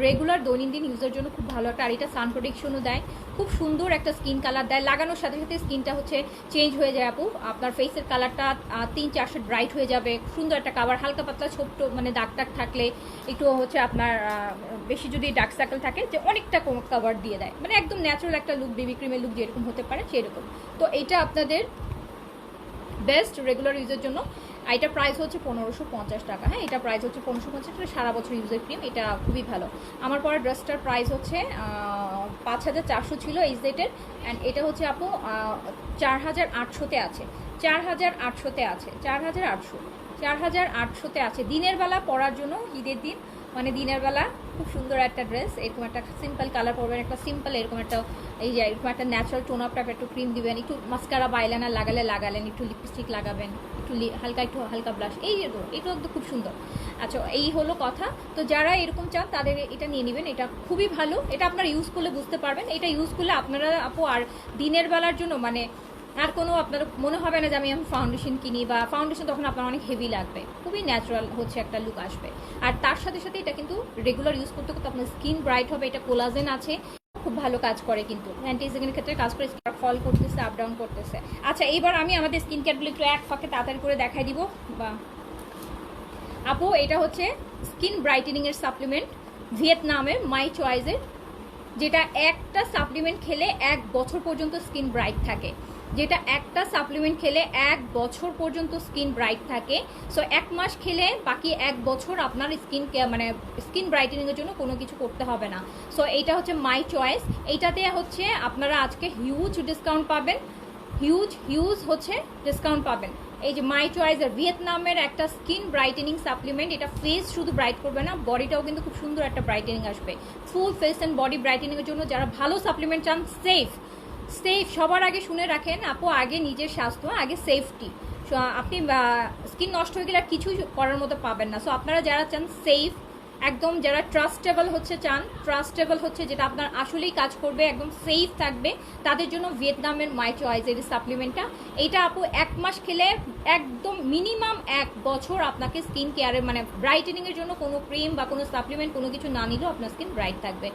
রেগুলার দৈনন্দিন ইউজের জন্য খুব ভালো একটা, আর এটা সান প্রোটেকশনও দেয়, খুব সুন্দর একটা স্কিন কালার দেয়, লাগানোর সাথে সাথে স্কিনটা হচ্ছে চেঞ্জ হয়ে যায় আপু, আপনার ফেসের কালারটা 3-4 শেড ব্রাইট হয়ে যাবে, সুন্দর একটা কাভার, হালকা পাতলা ছোট্ট মানে দাগ টাগ থাকলে একটু হচ্ছে আপনার বেশি যদি ডার্ক সার্কেল থাকে যে অনেকটা কাভার দিয়ে দেয়, মানে একদম ন্যাচারাল একটা লুক, বেবি ক্রিমের লুক যেরকম হতে পারে সেরকম। তো এইটা আপনাদের বেস্ট রেগুলার ইউজের জন্য। এটা প্রাইস হচ্ছে 1550 টাকা। হ্যাঁ, এটা প্রাইস হচ্ছে 1550 টাকা, সারা বছর ইউজের ক্রিম, এটা খুবই ভালো। আমার পরে ড্রেসটার প্রাইস হচ্ছে 5400 ছিল এই সেটের, অ্যান্ড এটা হচ্ছে আপু 4800-তে আছে, 4800-তে আছে, 4800-তে আছে দিনের বেলা পরার জন্য, ঈদের দিন মানে দিনের বেলা খুব সুন্দর একটা ড্রেস, এরকম একটা সিম্পল কালার পরবেন, একটা সিম্পল এরকম একটা এই যে এরকম একটা ন্যাচারাল টোন আপ টাইপ একটু ক্রিম দিবেন, একটু মাস্কারা বাইলাইনার লাগালেন, একটু লিপস্টিক লাগাবেন, একটু হালকা ব্লাশ, এইগুলো তো খুব সুন্দর। আচ্ছা, এই হলো কথা। তো যারা এরকম চান তাদের এটা নিয়ে নেবেন, এটা খুবই ভালো, এটা আপনারা ইউজ করলে বুঝতে পারবেন, এটা ইউজ করলে আপনারা আপু আর দিনের বেলার জন্য মানে আর কোনো আপনার মনে হবে না যে আমি ফাউন্ডেশন কিনি, বা ফাউন্ডেশন তখন আপনার অনেক হেভি লাগবে, খুবই ন্যাচারাল হচ্ছে একটা লুক আসবে। আর তার সাথে সাথে এটা কিন্তু রেগুলার ইউজ করতে করতে আপনার স্কিন ব্রাইট হবে, এটা কোলাজেন আছে, খুব ভালো কাজ করে, কিন্তু অ্যান্টি এজিংয়ের ক্ষেত্রে কাজ করে, ফল করতেছে, আপ ডাউন করতেছে। আচ্ছা, এইবার আমি আমাদের স্কিন কেয়ারগুলো একটু এক ফাঁকে তাড়াতাড়ি করে দেখাই দিব। বা আপু এটা হচ্ছে স্কিন ব্রাইটেনিংয়ের সাপ্লিমেন্ট, ভিয়েতনামের মাই চয়েসের, যেটা একটা সাপ্লিমেন্ট খেলে 1 বছর পর্যন্ত স্কিন ব্রাইট থাকে, যেটা একটা সাপ্লিমেন্ট খেলে 1 বছর পর্যন্ত স্কিন ব্রাইট থাকে। সো 1 মাস খেলে বাকি 1 বছর আপনার স্কিন মানে স্কিন ব্রাইটেনিংয়ের জন্য কোনো কিছু করতে হবে না। সো এইটা হচ্ছে মাই চয়েস, এইটাতে হচ্ছে আপনারা আজকে হিউজ ডিসকাউন্ট পাবেন, হিউজ হচ্ছে ডিসকাউন্ট পাবেন। এই যে মাই চয়েসের ভিয়েতনামের একটা স্কিন ব্রাইটেনিং সাপ্লিমেন্ট, এটা ফেস শুধু ব্রাইট করবে না, বডিটাও কিন্তু খুব সুন্দর একটা ব্রাইটেনিং আসবে। ফুল ফেস অ্যান্ড বডি ব্রাইটেনিংয়ের জন্য যারা ভালো সাপ্লিমেন্ট চান, সেফ সবার আগে শুনে রাখেন আপু, আগে নিজের স্বাস্থ্য, আগে সেফটি। আপনি স্কিন নষ্ট হয়ে গেলে আর কিছুই করার মতো পাবেন না। সো আপনারা যারা চান সেফ, একদম যারা ট্রাস্টেবল হচ্ছে যেটা আপনার আসলেই কাজ করবে, একদম সেফ থাকবে, তাদের জন্য ভিয়েতনামের মাই চয়েসের সাপ্লিমেন্টটা, এইটা আপু 1 মাস খেলে একদম মিনিমাম 1 বছর আপনাকে স্কিন কেয়ারের মানে ব্রাইটেনিংয়ের জন্য কোনো ক্রিম বা কোনো সাপ্লিমেন্ট কোনো কিছু না নিলেও আপনার স্কিন ব্রাইট থাকবে।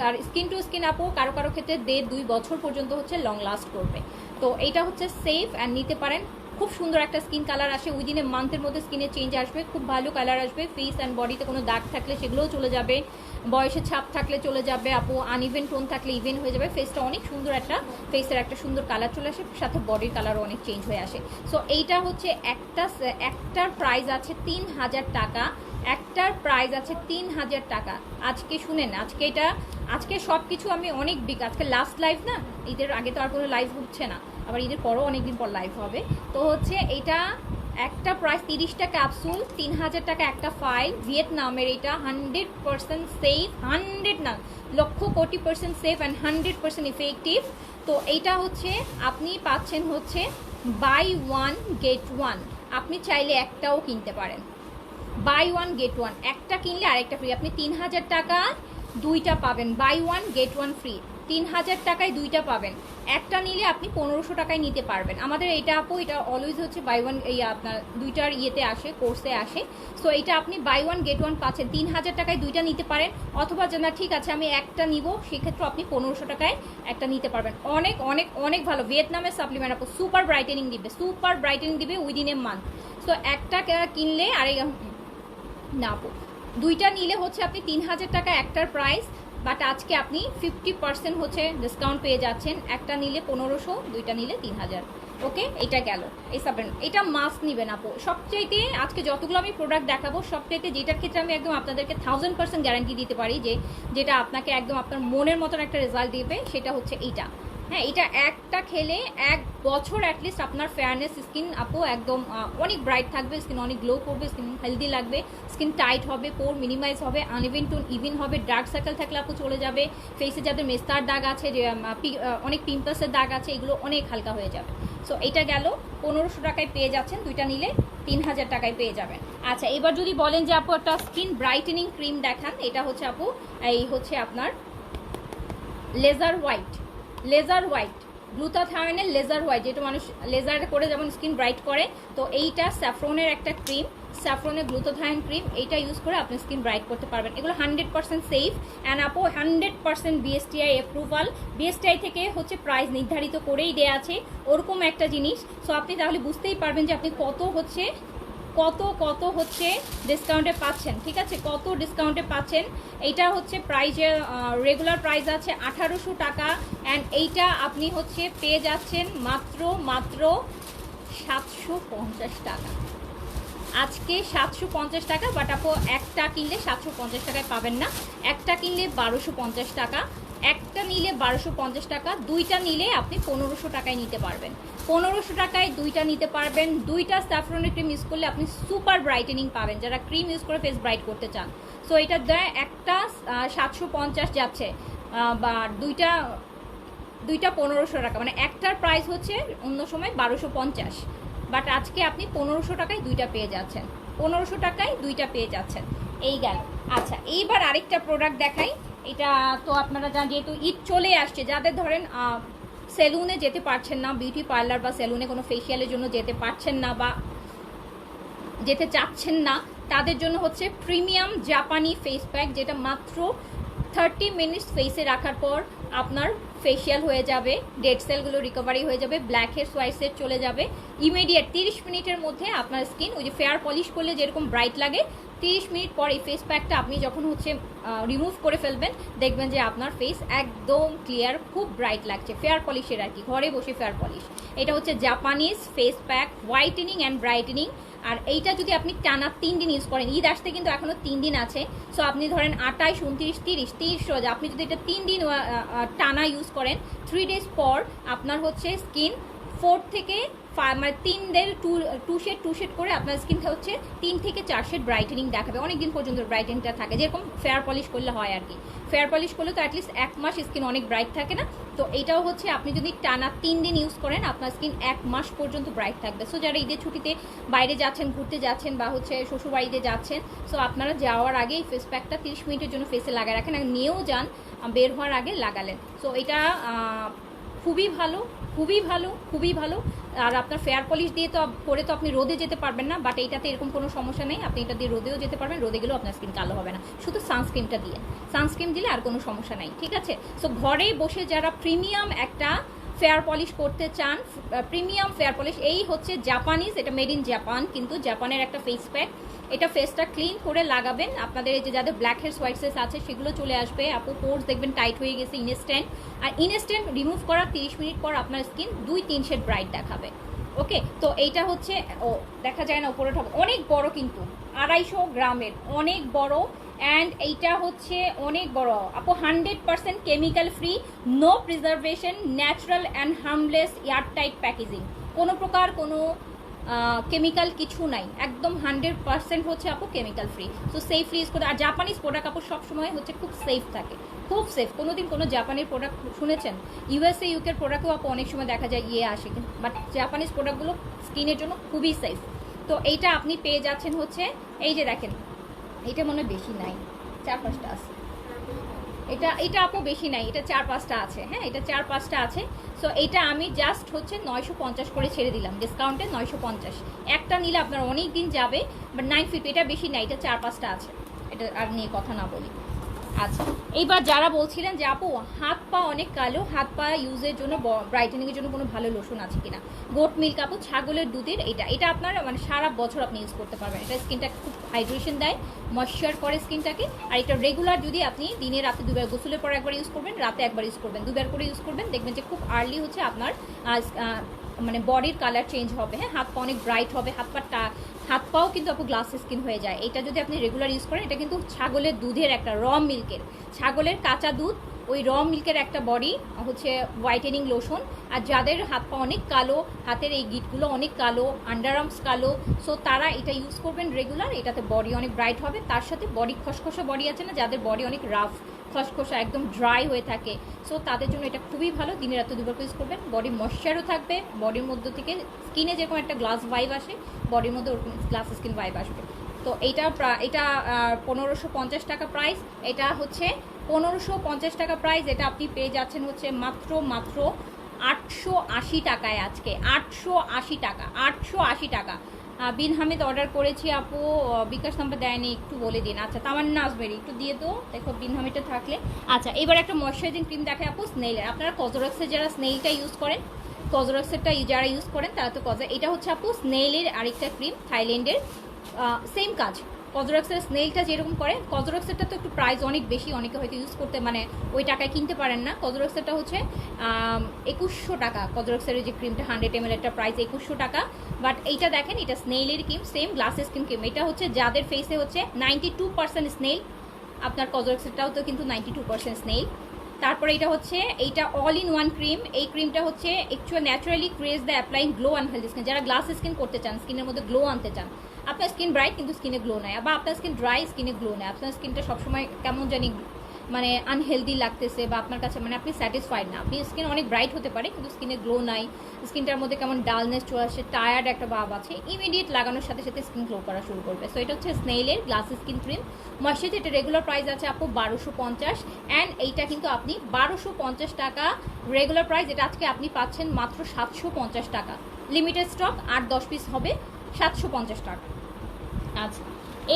আর স্কিন টু স্কিন আপু কারো ক্ষেত্রে 1.5-2 বছর পর্যন্ত হচ্ছে লং লাস্ট করবে। তো এইটা হচ্ছে সেফ অ্যান্ড নিতে পারেন, খুব সুন্দর একটা স্কিন কালার আসে, উইদিন এ মান্থের মধ্যে স্কিনে চেঞ্জ আসবে, খুব ভালো কালার আসবে, ফেস অ্যান্ড বডিতে কোনো দাগ থাকলে সেগুলোও চলে যাবে, বয়সের ছাপ থাকলে চলে যাবে আপু, আনইভেন টোন থাকলে ইভেন হয়ে যাবে, ফেসটা অনেক সুন্দর একটা ফেসের একটা সুন্দর কালার চলে আসে, সাথে বডির কালারও অনেক চেঞ্জ হয়ে আসে। সো এইটা হচ্ছে একটার প্রাইস আছে 3000 টাকা, একটার প্রাইস আছে 3000 টাকা। আজকে শুনেন, আজকে সব কিছু আমি অনেক আজকে লাস্ট লাইভ না, ঈদের আগে তো আর কোনো লাইভ হচ্ছে না, আবার ঈদের পরও অনেকদিন পর লাইভ হবে। তো হচ্ছে এইটা একটা প্রাইস 30টা ক্যাপসুল, 3000 টাকা একটা ফাইল, ভিয়েতনামের, এটা 100% সেফ, 100 না lakh crore % safe and 100% effective. তো এইটা হচ্ছে আপনি পাচ্ছেন হচ্ছে বাই 1 গেট 1, আপনি চাইলে একটাও কিনতে পারেন, বাই 1 গেট 1, একটা কিনলে আরেকটা ফ্রি, আপনি 3000 টাকা 2টা পাবেন, বাই 1 গেট 1 ফ্রি, 3000 টাকায় 2টা পাবেন, একটা নিলে আপনি 1500 টাকায় নিতে পারবেন। আমাদের এটা আপু এটা অলওয়েজ হচ্ছে বাই 1 এই আপনার 2টার ইয়েতে আসে, কোর্সে আসে। সো এটা আপনি বাই 1 গেট 1 পাচ্ছেন, 3000 টাকায় 2টা নিতে পারেন, অথবা না ঠিক আছে আমি একটা নিব, সেক্ষেত্রে আপনি 1500 টাকায় একটা নিতে পারবেন। অনেক অনেক অনেক ভালো ভিয়েতনামের সাপ্লিমেন্ট আপু, সুপার ব্রাইটেনিং দিবে উইদিন এ মান্থ। সো একটা কিনলে না আপু 2টা নিলে হচ্ছে আপনি 3000 টাকা একটার প্রাইস, বাট আজকে আপনি 50% হচ্ছে ডিসকাউন্ট পেয়ে যাচ্ছেন, একটা নিলে 1500, 2টা নিলে 3000। ওকে, এটা গেল এই সাপ্লিমেন্ট, এটা মাস্ট নিবেন আপু। সবচাইতে আজকে যতগুলো আমি প্রোডাক্ট দেখাবো সবচাইতে যেটার ক্ষেত্রে আমি একদম আপনাদেরকে 1000% গ্যারান্টি দিতে পারি যে যেটা আপনাকে একদম আপনার মনের মতন একটা রেজাল্ট দিবে, সেটা হচ্ছে এইটা। হ্যাঁ, এটা একটা খেলে 1 বছর অ্যাটলিস্ট আপনার ফেয়ারনেস স্কিন আপু একদম অনেক ব্রাইট থাকবে, স্কিন অনেক গ্লো করবে, স্কিন হেলদি লাগবে, স্কিন টাইট হবে, পোর মিনিমাইজ হবে, আনইভেন টোন ইভেন হবে, ডার্ক সার্কেল থাকলে আপু চলে যাবে, ফেসে যাদের মেস্তার দাগ আছে, যে অনেক পিম্পলসের দাগ আছে, এগুলো অনেক হালকা হয়ে যাবে। সো এটা গেল 1500 টাকায় পেয়ে যাচ্ছেন, 2টা নিলে 3000 টাকায় পেয়ে যাবেন। আচ্ছা, এবার যদি বলেন যে আপু একটা স্কিন ব্রাইটেনিং ক্রিম দেখান, এটা হচ্ছে আপু এই হচ্ছে আপনার লেজার হোয়াইট গ্লুটাথায়নের লেজার হোয়াইট, যেটা মানুষ লেজার করে যেমন স্কিন ব্রাইট করে, তো এইটা স্যাফরনের একটা ক্রিম, স্যাফরনের গ্লুটাথায়ন ক্রিম, এইটা ইউজ করে আপনি স্কিন ব্রাইট করতে পারবেন। এগুলো 100% সেফ অ্যান্ড আপু 100% বিএসটিআই অ্যাপ্রুভাল। বিএসটিআই থেকে হচ্ছে প্রাইস নির্ধারিত করেই দেয়া আছে ওরকম একটা জিনিস। সো আপনি তাহলে বুঝতেই পারবেন যে আপনি কত হচ্ছে ডিসকাউন্টে পাচ্ছেন, ঠিক আছে, কত ডিসকাউন্টে পাচ্ছেন। এইটা হচ্ছে প্রাইজের রেগুলার প্রাইস আছে 1800 টাকা অ্যান্ড এইটা আপনি হচ্ছে পেয়ে যাচ্ছেন মাত্র 750 টাকা। আজকে 750 টাকা, বাট আপু একটা কিনলে 750 টাকায় পাবেন না, একটা কিনলে 1250 টাকা, একটা নিলে 1250 টাকা, দুইটা নিলে আপনি 1500 টাকায় নিতে পারবেন। 1500 টাকায় দুইটা নিতে পারবেন। দুইটা স্যাফরনের ক্রিম ইউজ করলে আপনি সুপার ব্রাইটেনিং পাবেন, যারা ক্রিম ইউজ করে ফেস ব্রাইট করতে চান। সো এটা দেয় একটা 750 যাচ্ছে, বা দুইটা 1500 টাকা, মানে একটার প্রাইস হচ্ছে অন্য সময় 1250, বাট আজকে আপনি 1500 টাকায় দুইটা পেয়ে যাচ্ছেন, 1500 টাকায় দুইটা পেয়ে যাচ্ছেন। এই গেল। আচ্ছা, এইবার আরেকটা প্রোডাক্ট দেখাই। এটা তো আপনারা জানেন, যেহেতু ঈদ চলে আসছে, যাদের ধরেন সেলুনে যেতে পারছেন না, বিউটি পার্লার বা সেলুনে কোনো ফেসিয়ালের জন্য যেতে পারছেন না বা যেতে চাচ্ছেন না, তাদের জন্য হচ্ছে প্রিমিয়াম জাপানি ফেস প্যাক, যেটা মাত্র 30 মিনিটস ফেসে রাখার পর আপনার ফেসিয়াল হয়ে যাবে, ডেড সেলগুলো রিকভারি হয়ে যাবে, ব্ল্যাক হেডস হোয়াইট হেডস চলে যাবে ইমিডিয়েট। 30 মিনিটের মধ্যে আপনার স্কিন ওই যে ফেয়ার পলিশ করলে যেরকম ব্রাইট লাগে, 30 মিনিট পর এই ফেস প্যাকটা আপনি যখন হচ্ছে রিমুভ করে ফেলবেন, দেখবেন যে আপনার ফেস একদম ক্লিয়ার, খুব ব্রাইট লাগছে, ফেয়ার পলিশের আর কি, ঘরে বসে ফেয়ার পলিশ। এটা হচ্ছে Japanese face pack, whitening and brightening. আর এইটা যদি আপনি টানা 3 দিন ইউজ করেন, ঈদ আসতে কিন্তু এখনও 3 দিন আছে, সো আপনি ধরেন 28, 29, 30 রোজ, আপনি যদি এটা 3 দিন টানা ইউজ করেন, 3 ডেজ পর আপনার হচ্ছে স্কিন 4 থেকে 5, মানে 3 ডের 2 শেড করে আপনার স্কিনটা হচ্ছে 3 থেকে 4 শেড ব্রাইটেনিং দেখাবে, অনেক দিন পর্যন্ত ব্রাইটেনিংটা থাকে, যেরকম ফেয়ার পলিশ করলে হয় আর কি। ফেয়ার পলিশ করলে তো অ্যাটলিস্ট 1 মাস স্কিন অনেক ব্রাইট থাকে না, তো এইটাও হচ্ছে আপনি যদি টানা 3 দিন ইউজ করেন, আপনার স্কিন 1 মাস পর্যন্ত ব্রাইট থাকবে। সো যারা ঈদের ছুটিতে বাইরে যাচ্ছেন, ঘুরতে যাচ্ছেন বা হচ্ছে শ্বশুরবাড়িতে যাচ্ছেন, সো আপনারা যাওয়ার আগে এই ফেস প্যাকটা 30 মিনিটের জন্য ফেসে লাগায় রাখেন, আর নিয়েও যান, বের হওয়ার আগে লাগালেন। সো এটা খুবই ভালো, খুবই ভালো, খুবই ভালো। আর আপনার ফেয়ার পলিশ দিয়ে তো করে তো আপনি রোদে যেতে পারবেন না, বাট এইটাতে এরকম কোনো সমস্যা নেই, আপনি এটা দিয়ে রোদেও যেতে পারবেন, রোদে গেলেও আপনার স্কিন কালো হবে না, শুধু সানস্ক্রিনটা দিয়ে, সানস্ক্রিন দিলে আর কোনো সমস্যা নাই, ঠিক আছে। সো ঘরে বসে যারা প্রিমিয়াম একটা ফেয়ার পলিশ করতে চান, প্রিমিয়াম ফেয়ার পলিশ, এই হচ্ছে জাপানিজ, এটা মেড ইন জাপান, কিন্তু জাপানের একটা ফেস প্যাক। এটা ফেসটা ক্লিন করে লাগাবেন, আপনাদের এই যে যাদের ব্ল্যাক হেডস হোয়াইট হেডস আছে সেগুলো চলে আসবে, আপু পোর্স দেখবেন টাইট হয়ে গেছে ইনস্ট্যান্ট, আর ইনস্ট্যান্ট রিমুভ করার 30 মিনিট পর আপনার স্কিন 2-3 শেড ব্রাইট দেখাবে। ওকে, তো এইটা হচ্ছে, ও দেখা যায় না উপরে, অনেক বড় কিন্তু 250 গ্রামের, অনেক বড়, অ্যান্ড এইটা হচ্ছে অনেক বড় আপু, 100% chemical free, no preservation, natural and harmless, airtight packaging, কোনো প্রকার কোনো কেমিক্যাল কিছু নাই, একদম 100% হচ্ছে আপু chemical free. So safely use করে। আর জাপানিজ প্রোডাক্ট আপু সবসময় হচ্ছে খুব সেফ থাকে, খুব সেফ। কোনোদিন কোনো জাপানির প্রোডাক্ট শুনেছেন? ইউএসএ ইউকের প্রোডাক্টও আপু অনেক সময় দেখা যায় আসে, বাট জাপানিজ প্রোডাক্টগুলো স্কিনের জন্য খুবই সেফ। তো এইটা আপনি পেয়ে যাচ্ছেন হচ্ছে, এই যে দেখেন, এটা মনে হয় বেশি নাই, 4-5টা আছে, এটা আপু বেশি নাই, এটা 4-5টা আছে, হ্যাঁ, এটা 4-5টা আছে। সো এটা আমি জাস্ট হচ্ছে 950 করে ছেড়ে দিলাম ডিসকাউন্টে, 950, একটা নিলে আপনার অনেক দিন যাবে, বাট 950, এটা বেশি নাই, এটা 4-5টা আছে, এটা আর নিয়ে কথা না বলি। আচ্ছা, এইবার যারা বলছিলেন যে আপু হাত পা অনেক কালো, হাত পা ইউজের জন্য, ব্রাইটেনিংয়ের জন্য কোনো ভালো লোশন আছে কিনা? গোট মিল্ক আপু, ছাগলের দুধের, এটা আপনার মানে সারা বছর আপনি ইউজ করতে পারবেন, এটা স্কিনটাকে খুব হাইড্রেশন দেয়, ময়শ্চার করে স্কিনটাকে। আর এটা রেগুলার যদি আপনি দিনে রাতে 2বার, গোসলের পর একবার ইউজ করবেন, রাতে একবার ইউজ করবেন, 2বার করে ইউজ করবেন, দেখবেন যে খুব আর্লি হচ্ছে আপনার মানে বডির কালার চেঞ্জ হবে, হ্যাঁ, হাত পা অনেক ব্রাইট হবে, হাত পাও কিন্তু আপু গ্লাস স্কিন হয়ে যায়। এটা যদি আপনি রেগুলার ইউজ করেন, এটা কিন্তু ছাগলের দুধের একটা মিল্কের, ছাগলের কাঁচা দুধ, ওই মিল্কের একটা বডি হচ্ছে হোয়াইটেনিং লোশন। আর যাদের হাত পা অনেক কালো, হাতের এই গিটগুলো অনেক কালো, আন্ডারআর্মস কালো, সো তারা এটা ইউজ করবেন রেগুলার, এটাতে বডি অনেক ব্রাইট হবে। তার সাথে বডি খসখসা বডি আছে না, যাদের বডি অনেক রাফ, খসখসা, একদম ড্রাই হয়ে থাকে, সো তাদের জন্য এটা খুবই ভালো, দিনে রাতে 2বার ইউজ করবেন, বডি ময়শ্চারও থাকবে, বডির মধ্যে থেকে স্কিনে যেরকম একটা গ্লাস ভাইব আসে, বডির মধ্যে ওরকম গ্লাস স্কিন ভাইব আসবে। তো এটা 1550 টাকা প্রাইস, এটা হচ্ছে 1550 টাকা প্রাইস, এটা আপনি পেয়ে যাচ্ছেন হচ্ছে মাত্র 880 টাকায় আজকে, 880 টাকা, 880 টাকা। বিন হামিদ অর্ডার করেছি আপু, বিকাশ নাম্বার দেয়নি, একটু বলে দিন। আচ্ছা তামান্না আসবেরি একটু দিয়ে তো, দেখো বিন হামিদটা থাকলে। আচ্ছা এবার একটা ময়শ্চারাইজিং ক্রিম দেখে আপু স্নেইলের। আপনারা কজরক্সের যারা স্নেইলটা ইউজ করেন, কজরক্সেরটা যারা ইউজ করেন তারা তো এটা হচ্ছে আপু স্নেইলের আরেকটা ক্রিম, থাইল্যান্ডের, সেম কাজ। কজরক্সের স্নেইলটা যেরকম করে, কজরক্সেরটা তো একটু প্রাইস অনেক বেশি, অনেকে হয়তো ইউজ করতে মানে ওই টাকায় কিনতে পারেন না। কজরক্সেরটা হচ্ছে 2100 টাকা, কজরক্সের যে ক্রিমটা 100 ml একটা প্রাইস 2100 টাকা। বাট এইটা দেখেন, এটা স্নেইলের cream, same glass skin cream. এটা হচ্ছে যাদের ফেসে হচ্ছে 92% স্নেইল, আপনার কজরক্সেরটাও তো কিন্তু 92% স্নেইল। তারপরে এটা হচ্ছে এইটা অল ইন ওয়ান ক্রিম। এই ক্রিমটা হচ্ছে actual naturally creates the applying glow and healthy skin. যারা গ্লাস স্কিন করতে চান, স্কিনের মধ্যে গ্লো আনতে চান, আপনার স্কিন ব্রাইট কিন্তু স্কিনে গ্লো নেয়, বা আপনার স্কিন ড্রাই স্কিনে গ্লো নেয়, আপনার স্কিনটা সবসময় কেমন জানি মানে আনহেলদি লাগতেছে, বা আপনার কাছে মানে আপনি স্যাটিসফাইড না, আপনি স্কিন অনেক ব্রাইট হতে পারে কিন্তু স্কিনে গ্লো নাই, স্কিনটার মধ্যে কেমন ডালনেস চলে আসে, টায়ার্ড একটা ভাব আছে, ইমিডিয়েট লাগানোর সাথে সাথে স্কিন গ্লো করা শুরু করবে। সো এটা হচ্ছে স্নেইলের গ্লাস স্কিন ক্রিম ময়শ্চারাইজার। এটা রেগুলার প্রাইস আছে আপু 1250, অ্যান্ড এইটা কিন্তু আপনি 1250 টাকা রেগুলার প্রাইস, এটা আজকে আপনি পাচ্ছেন মাত্র 750 টাকা। লিমিটেড স্টক, 8-10 পিস হবে, 750 টাকা। আচ্ছা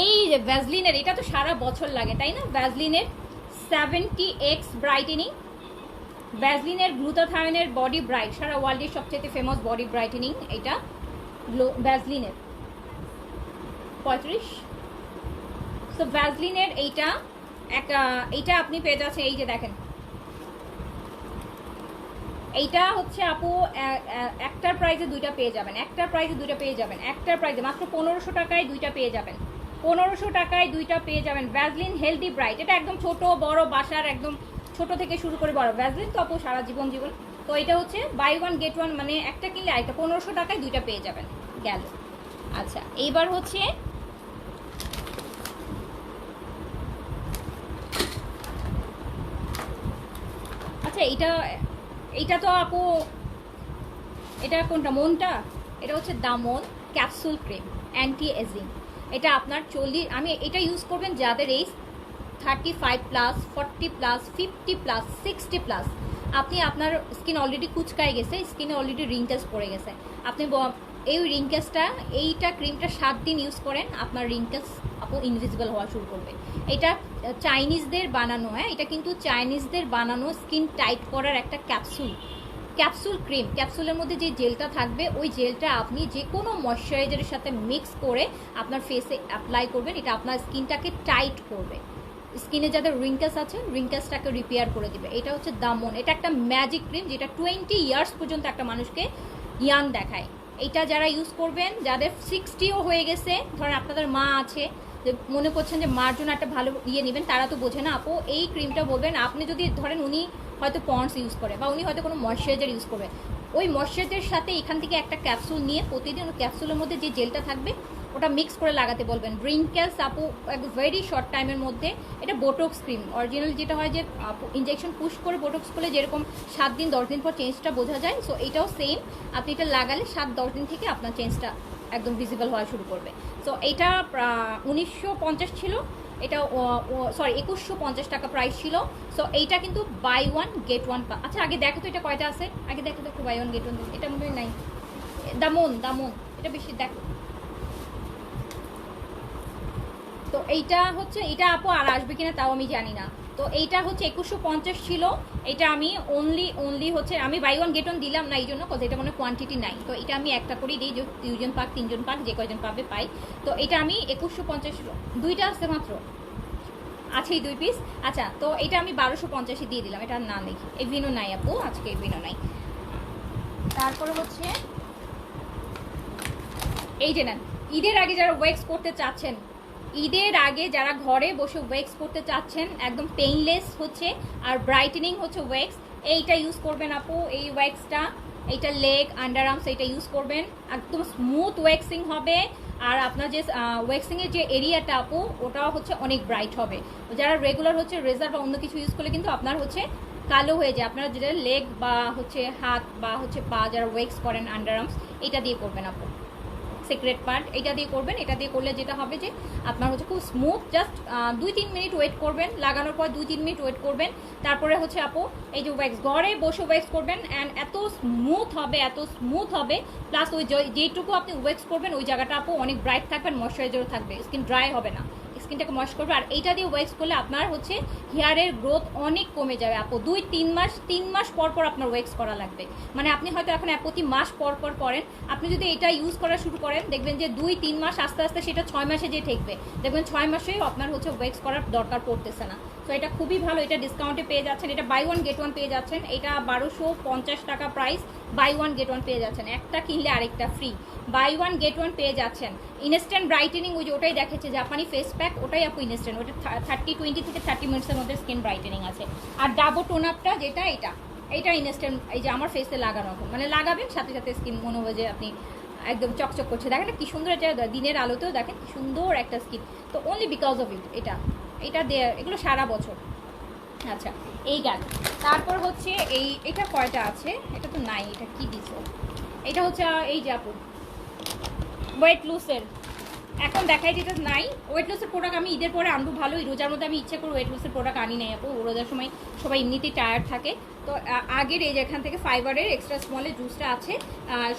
এই যে ভ্যাজলিনের, এটা তো সারা বছর লাগে তাই না, ভ্যাজলিনের 70x ব্রাইটেনিং, ভ্যাজলিনের গ্লুটাথায়নের বডি ব্রাইট, সারা ওয়ার্ল্ডের সবচেয়ে ফেমাস বডি ব্রাইটেনিং এটা ভ্যাজলিনের 35। সো ভ্যাজলিনের এইটা আপনি পেয়ে যাচ্ছেন, এই যে দেখেন এইটা হচ্ছে আপু একটার প্রাইসে দুইটা পেয়ে যাবেন, একটার প্রাইসে দুইটা পেয়ে যাবেন, একটার প্রাইসে মাত্র 1500 টাকায় দুইটা পেয়ে যাবেন, 1500 টাকায় দুইটা পেয়ে যাবেন। ভ্যাজলিন হেলদি ব্রাইট, এটা একদম ছোট বড় বাসার, একদম ছোট থেকে শুরু করে বড়, ভ্যাজলিন তো আপু সারা জীবন। তো এটা হচ্ছে বাই ওয়ান গেট ওয়ান, মানে একটা কিনলে আরেকটা, 1500 টাকায় দুইটা পেয়ে যাবেন গেল। আচ্ছা এইবার হচ্ছে আচ্ছা এইটা তো আপু, এটা কোনটা মনটা, এটা হচ্ছে Daman capsule cream anti ageing. এটা আপনার 40, আমি এটা ইউজ করবেন যাদের এইজ 35+, 40+, 50+, 60+। আপনি আপনার স্কিন অলরেডি কুচকায় গেছে, স্কিনে অলরেডি রিঙ্কেলস পড়ে গেছে, আপনি এই রিঙ্কেলসটা, এইটা ক্রিমটা 7 দিন ইউজ করেন, আপনার রিঙ্কেলস আপু ইনভিজিবল হওয়া শুরু করবে। এটা চাইনিজদের বানানো, হ্যাঁ এটা কিন্তু চাইনিজদের বানানো স্কিন টাইট করার একটা ক্যাপসুল ক্রিম। ক্যাপসুলের মধ্যে যে জেলটা থাকবে, ওই জেলটা আপনি যে কোনো ময়শ্চারাইজারের সাথে মিক্স করে আপনার ফেসে অ্যাপ্লাই করবেন, এটা আপনার স্কিনটাকে টাইট করবে, স্কিনে যাদের রিঙ্কেলস আছে রিঙ্কেলসটাকে রিপেয়ার করে দিবে। এটা হচ্ছে দামন, এটা একটা ম্যাজিক ক্রিম যেটা 20 ইয়ার্স পর্যন্ত একটা মানুষকে ইয়াং দেখায়। এটা যারা ইউজ করবেন, যাদের 60ও হয়ে গেছে, ধরেন আপনাদের মা আছে, যে মনে করছেন যে মার জন্য একটা ভালো ইয়ে নেবেন, তারা তো বোঝে না আপু, এই ক্রিমটা বলবেন। আপনি যদি ধরেন উনি হয়তো পন্ডস ইউজ করে, বা উনি হয়তো কোনো ময়শ্চারাইজার ইউজ করবে, ওই ময়শ্চারাইজারের সাথে এখান থেকে একটা ক্যাপসুল নিয়ে প্রতিদিন ওই ক্যাপসুলের মধ্যে যে জেলটা থাকবে ওটা মিক্স করে লাগাতে বলবেন। রিঙ্কেলস আপু এক ভেরি শর্ট টাইমের মধ্যে, এটা বোটক্স ক্রিম অরিজিনাল, যেটা হয় যে ইনজেকশন পুশ করে বোটক্স করলে যেরকম 7 দিন 10 দিন পর চেঞ্জটা বোঝা যায়, সো এটাও সেম, আপনি এটা লাগালে 7-10 দিন থেকে আপনার চেঞ্জটা একদম ভিজিবল হওয়া শুরু করবে। সো এটা 1950 ছিল, এটা সরি 2150 টাকা প্রাইস ছিল। সো এইটা কিন্তু বাই ওয়ান গেট ওয়ান। আচ্ছা আগে দেখো তো এটা কয়টা আছে, আগে দেখো তো একটু বাই ওয়ান গেট ওয়ান, এটা মনে হয় নাই, দামন এটা বেশি দেখো। তো এইটা হচ্ছে, এটা আপু আর আসবে কিনা তাও আমি জানি না। তো এইটা হচ্ছে 2150 ছিল, এটা আমি অনলি হচ্ছে আমি বাই ওয়ান গেট ওয়ান দিলাম না এই জন্য, কজ এটা মানে কোয়ান্টিটি নাই, তো এটা আমি একটা করেই দিই, যে 2জন পাক 3জন পাক যে কয়জন পাবে পাই। তো এটা আমি 2150, দুইটা আছে মাত্র, আছেই 2 পিস। আচ্ছা তো এটা আমি 1250 দিয়ে দিলাম, এটা না দেখি এভিনো নাই আপু, আজকে এভিনো নাই। তারপরে হচ্ছে এই যে নেন, ঈদের আগে যারা ওয়েক্স করতে চাচ্ছেন, ঈদের আগে যারা ঘরে বসে ওয়েক্স করতে চাচ্ছেন, একদম পেইনলেস হচ্ছে আর ব্রাইটেনিং হচ্ছে ওয়েক্স, এইটা ইউজ করবেন আপু। এই ওয়েক্সটা, এইটা লেগ আন্ডার আর্মস, এইটা ইউজ করবেন, একদম স্মুথ ওয়েক্সিং হবে। আর আপনার যে ওয়েক্সিংয়ের যে এরিয়াটা আপু, ওটাও হচ্ছে অনেক ব্রাইট হবে। যারা রেগুলার হচ্ছে রেজার বা অন্য কিছু ইউজ করলে কিন্তু আপনার হচ্ছে কালো হয়ে যায়। আপনারা যেটা লেগ বা হচ্ছে হাত বা হচ্ছে পা যারা ওয়েক্স করেন আন্ডার আর্মস, এটা দিয়ে করবেন আপু। Secret part. এটা দিয়ে করবেন, এটা দিয়ে করলে যেটা হবে যে আপনার হচ্ছে খুব স্মুথ। জাস্ট 2-3 মিনিট ওয়েট করবেন, লাগানোর পর 2-3 মিনিট ওয়েট করবেন। তারপরে হচ্ছে আপু এই যে ওয়্যাক্স, ঘরে বসে ওয়্যাক্স করবেন অ্যান্ড এত স্মুথ হবে, এত স্মুথ হবে। প্লাস ওই যেইটুকু আপনি ওয়্যাক্স করবেন ওই জায়গাটা আপু অনেক ব্রাইট থাকবেন, ময়শ্চারাইজারও থাকবে, স্কিন ড্রাই হবে না, স্কিনটাকে ময়েস্ট করবে। আর এইটা দিয়ে ওয়্যাক্স করলে আপনার হচ্ছে হেয়ারের গ্রোথ অনেক কমে যাবে আপু। 3 মাস পর পর আপনার ওয়্যাক্স করা লাগবে। মানে আপনি হয়তো এখন প্রতি মাস পর পর করেন, আপনি যদি এটা ইউজ করা শুরু করেন দেখবেন যে 2-3 মাস আস্তে আস্তে সেটা 6 মাসে যে ঠেকবে, দেখবেন 6 মাসেও আপনার হচ্ছে ওয়্যাক্স করার দরকার পড়তেছে না। তো এটা খুবই ভালো, এটা ডিসকাউন্টে পেয়ে যাচ্ছেন। এটা বাই 1 গেট 1 পেয়ে যাচ্ছেন। এটা 1250 টাকা প্রাইস, বাই 1 গেট 1 পেয়ে যাচ্ছেন। একটা কিনলে আরেকটা ফ্রি, বাই 1 গেট 1 পেয়ে যাচ্ছেন। ইনস্ট্যান্ট ব্রাইটেনিং, ওই যে ওটাই দেখেছে জাপানি ফেস প্যাক, ওটাই আপু ইনস্ট্যান্ট। ওটা 20 থেকে 30 মিনিটসের মধ্যে স্কিন ব্রাইটেনিং আছে। আর ডাবো টোন আপটা যেটা, এটা ইনস্ট্যান্ট, এই যে আমার ফেসে লাগানো, মানে লাগাবেন সাথে সাথে স্কিন মনে হবে যে আপনি একদম চকচক করছে। দেখেন কি সুন্দর, এটা দিনের আলোতেও দেখেন কি সুন্দর একটা স্কিন। তো অনলি বিকজ অফ এটা দিয়ে এগুলো সারা বছর। আচ্ছা, এই গেল। তারপর হচ্ছে এটা কয়টা আছে, এটা তো নাই, এটা কি দিছো, এটা হচ্ছে এই যে আপু ওয়েট লুসের, এখন দেখাই যেটা নাই। ওয়েট লসের প্রোডাক্ট আমি ঈদের পরে আনবো, ভালোই রোজার মধ্যে আমি ইচ্ছে করে ওয়েট লসের প্রোডাক্ট আনি নাই আপু। রোজার সময় সবাই এমনিতেই টায়ার্ড থাকে। তো আগের এই যে এখান থেকে ফাইবারের এক্সট্রা স্মলের জুসটা আছে,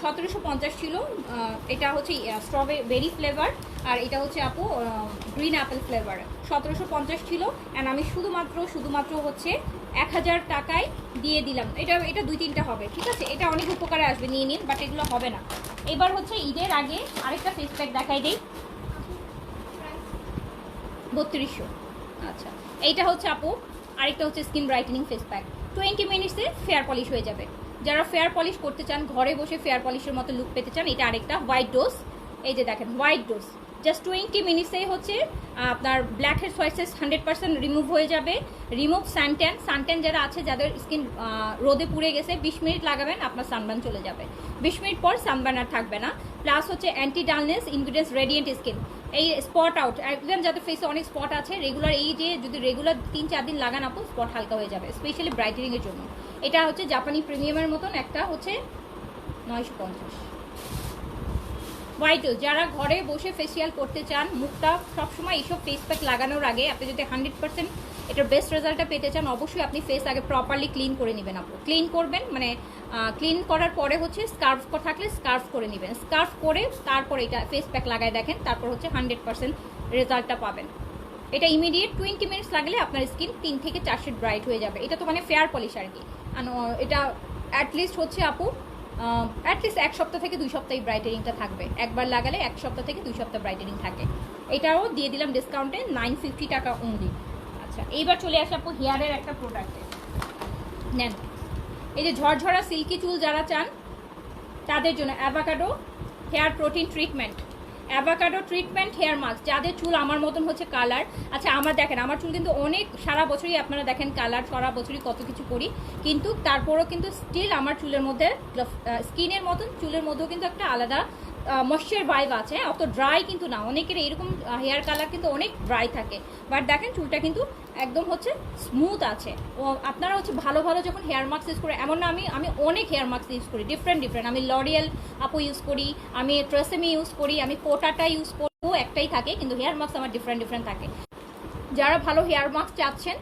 1750 ছিল। এটা হচ্ছে স্ট্রবেরি ফ্লেভার, আর এটা হচ্ছে আপু গ্রিন অ্যাপেল ফ্লেভার। 1750 ছিল অ্যান্ড আমি শুধুমাত্র হচ্ছে 1000 টাকায় দিয়ে দিলাম। এটা 2-3টা হবে, ঠিক আছে, এটা অনেক উপকারে আসবে, নিয়ে নিন, বাট এগুলো হবে না। এবার হচ্ছে ঈদের আগে আরেকটা ফেস প্যাক দেখাই দিই, 3200। আচ্ছা, এইটা হচ্ছে আপু আরেকটা হচ্ছে স্কিন ব্রাইটেনিং ফেস প্যাক, 20 মিনিটসে ফেয়ার পলিশ হয়ে যাবে। যারা ফেয়ার পলিশ করতে চান, ঘরে বসে ফেয়ার পলিশের মতো লুক পেতে চান, এটা আরেকটা হোয়াইট ডোজ। এই যে দেখেন হোয়াইট ডোজ, জাস্ট 20 মিনিটসেই হচ্ছে আপনার ব্ল্যাক হেড সোয়াইসেস 100% রিমুভ হয়ে যাবে। রিমুভ সানট্যান যারা আছে, যাদের স্কিন রোদে পুড়ে গেছে, 20 মিনিট লাগাবেন, আপনার সানবার্ন চলে যাবে। 20 মিনিট পর সানবার্ন আর থাকবে না। প্লাস হচ্ছে anti dullness ingredients radiant skin, এই স্পট আউট, একদম যাদের ফেসে অনেক স্পট আছে, রেগুলার এই যে যদি রেগুলার 3-4 দিন লাগান আপু, স্পট হালকা হয়ে যাবে, স্পেশালি ব্রাইটেনিংয়ের জন্য। এটা হচ্ছে জাপানি প্রিমিয়ামের মতন, একটা হচ্ছে 950। হোয়াইট ডোজ, যারা ঘরে বসে ফেসিয়াল করতে চান, মুখটা সবসময় এইসব ফেস প্যাক লাগানোর আগে আপনি যদি 100% এটার বেস্ট রেজাল্টটা পেতে চান, অবশ্যই আপনি ফেস আগে প্রপারলি ক্লিন করে নেবেন। আপনি ক্লিন করবেন, মানে ক্লিন করার পরে হচ্ছে স্কার্ফ থাকলে স্কার্ফ করে নেবেন, স্কার্ফ করে তারপর এটা ফেস প্যাক লাগায় দেখেন, তারপর হচ্ছে 100% রেজাল্টটা পাবেন। এটা ইমিডিয়েট 20 মিনিটস লাগলে আপনার স্কিন 3 থেকে 4 শেড ব্রাইট হয়ে যাবে। এটা তো মানে ফেয়ার পলিশ আর কি। এটা অ্যাটলিস্ট হচ্ছে আপু অ্যাটলিস্ট 1 সপ্তাহ থেকে 2 সপ্তাহ এই ব্রাইটেনিংটা থাকবে। একবার লাগালে 1 সপ্তাহ থেকে 2 সপ্তাহ ব্রাইটেনিং থাকে। এটাও দিয়ে দিলাম ডিসকাউন্টে 950 টাকা অনলি। আচ্ছা, এইবার চলে আসে আপু হেয়ারের একটা প্রোডাক্টে, নেন। এই যে ঝরঝরা সিল্কি চুল যারা চান তাদের জন্য avocado hair protein treatment, avocado treatment hair mask. যাদের চুল আমার মতন হচ্ছে কালার, আচ্ছা আমার দেখেন আমার চুল কিন্তু অনেক সারা বছরই আপনারা দেখেন কালার, সারা বছরই কত কিছু করি, কিন্তু তারপরও কিন্তু স্টিল আমার চুলের মধ্যে স্কিনের মতন চুলের মধ্যেও কিন্তু একটা আলাদা ময়েশ্চার ভাইব আছে। অত ড্রাই কিন্তু না, অনেকের এরকম হেয়ার কালার কিন্তু অনেক ড্রাই থাকে, বাট দেখেন চুলটা কিন্তু একদম হচ্ছে স্মুথ আছে। ও আপনারা হচ্ছে ভালো যখন হেয়ার মাস্ক ইউজ করে, এমন না আমি অনেক হেয়ার মাস্ক ইউজ করি, ডিফারেন্ট। আমি লরিয়াল আপু ইউজ করি, আমি ট্রেসেমি ইউজ করি, আমি কোটাটা ইউজ করবো, একটাই থাকে, কিন্তু হেয়ার মাস্ক আমার ডিফারেন্ট থাকে। যারা ভালো হেয়ার মাস্ক চাচ্ছেন,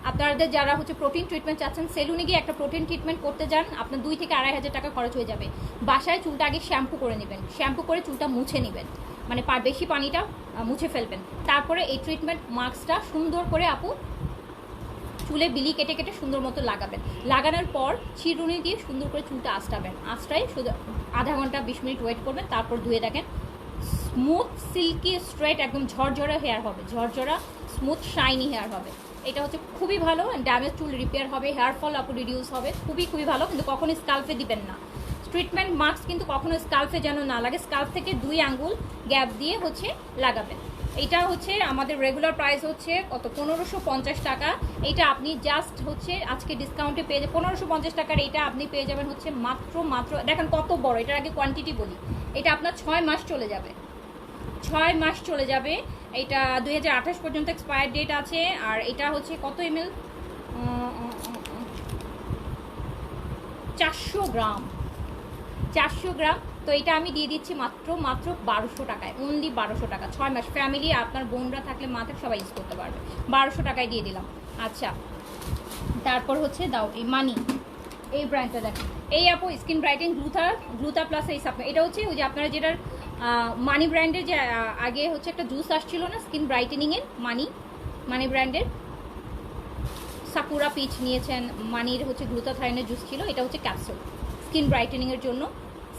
আপনাদের যারা হচ্ছে প্রোটিন ট্রিটমেন্ট চাচ্ছেন, সেলুনে গিয়ে একটা প্রোটিন ট্রিটমেন্ট করতে যান, আপনার 2 থেকে 2500 টাকা খরচ হয়ে যাবে। বাসায় চুলটা আগে শ্যাম্পু করে নেবেন, শ্যাম্পু করে চুলটা মুছে নেবেন, মানে বেশি পানিটা মুছে ফেলবেন। তারপরে এই ট্রিটমেন্ট মাস্কটা সুন্দর করে আপু চুলে বিলি কেটে সুন্দর মতো লাগাবেন। লাগানোর পর চিরুনি দিয়ে সুন্দর করে চুলটা আঁচড়াবেন, আঁচড়াই শুধু আধা ঘন্টা 20 মিনিট ওয়েট করবেন, তারপর ধুয়ে দেখেন স্মুথ সিল্কি স্ট্রেট একদম ঝরঝরা হেয়ার হবে, ঝরঝরা স্মুথ শাইনি হেয়ার হবে। এটা হচ্ছে খুবই ভালো, ড্যামেজ চুল রিপেয়ার হবে, হেয়ার ফল আপু রিডিউস হবে, খুবই ভালো। কিন্তু কখনো স্কাল্পে দিবেন না ট্রিটমেন্ট মাস্ক, কিন্তু কখনো স্কাল্পে যেন না লাগে, স্কাল্প থেকে 2 আঙ্গুল গ্যাপ দিয়ে হচ্ছে লাগাবেন। এটা হচ্ছে আমাদের রেগুলার প্রাইস হচ্ছে কত, 1550 টাকা। এটা আপনি জাস্ট হচ্ছে আজকে ডিসকাউন্টে পেয়ে যাবেন 1550 টাকার। এইটা আপনি পেয়ে যাবেন হচ্ছে মাত্র দেখেন কত বড়, এটার আগে কোয়ান্টিটি বলি, এটা আপনার 6 মাস চলে যাবে, 6 মাস চলে যাবে। এটা 2028 পর্যন্ত এক্সপায়ার ডেট আছে। আর এটা হচ্ছে কত ml, 400 গ্রাম, তো এটা আমি দিয়ে দিচ্ছি মাত্র 1200 টাকায়, অনলি 1200 টাকা। 6 মাস ফ্যামিলি, আপনার বোনরা থাকলে মাথার সবাই ইউজ করতে পারবে। 1200 টাকায় দিয়ে দিলাম। আচ্ছা, তারপর হচ্ছে দাও এই মানি, এই ব্র্যান্ডটা দেখেন। এই আপু স্কিন ব্রাইটেন গ্লুথা প্লাস এই সাপ্লিমেন্ট, এটা হচ্ছে ওই যে আপনারা যেটার মানি ব্র্যান্ডের যে আগে হচ্ছে একটা জুস আসছিল না স্কিন ব্রাইটেনিংয়ের, মানি ব্র্যান্ডের সাকুরা পিচ নিয়েছেন, মানির হচ্ছে গ্লুটাথায়নের জুস ছিল। এটা হচ্ছে ক্যাপসুল স্কিন ব্রাইটেনিংয়ের জন্য।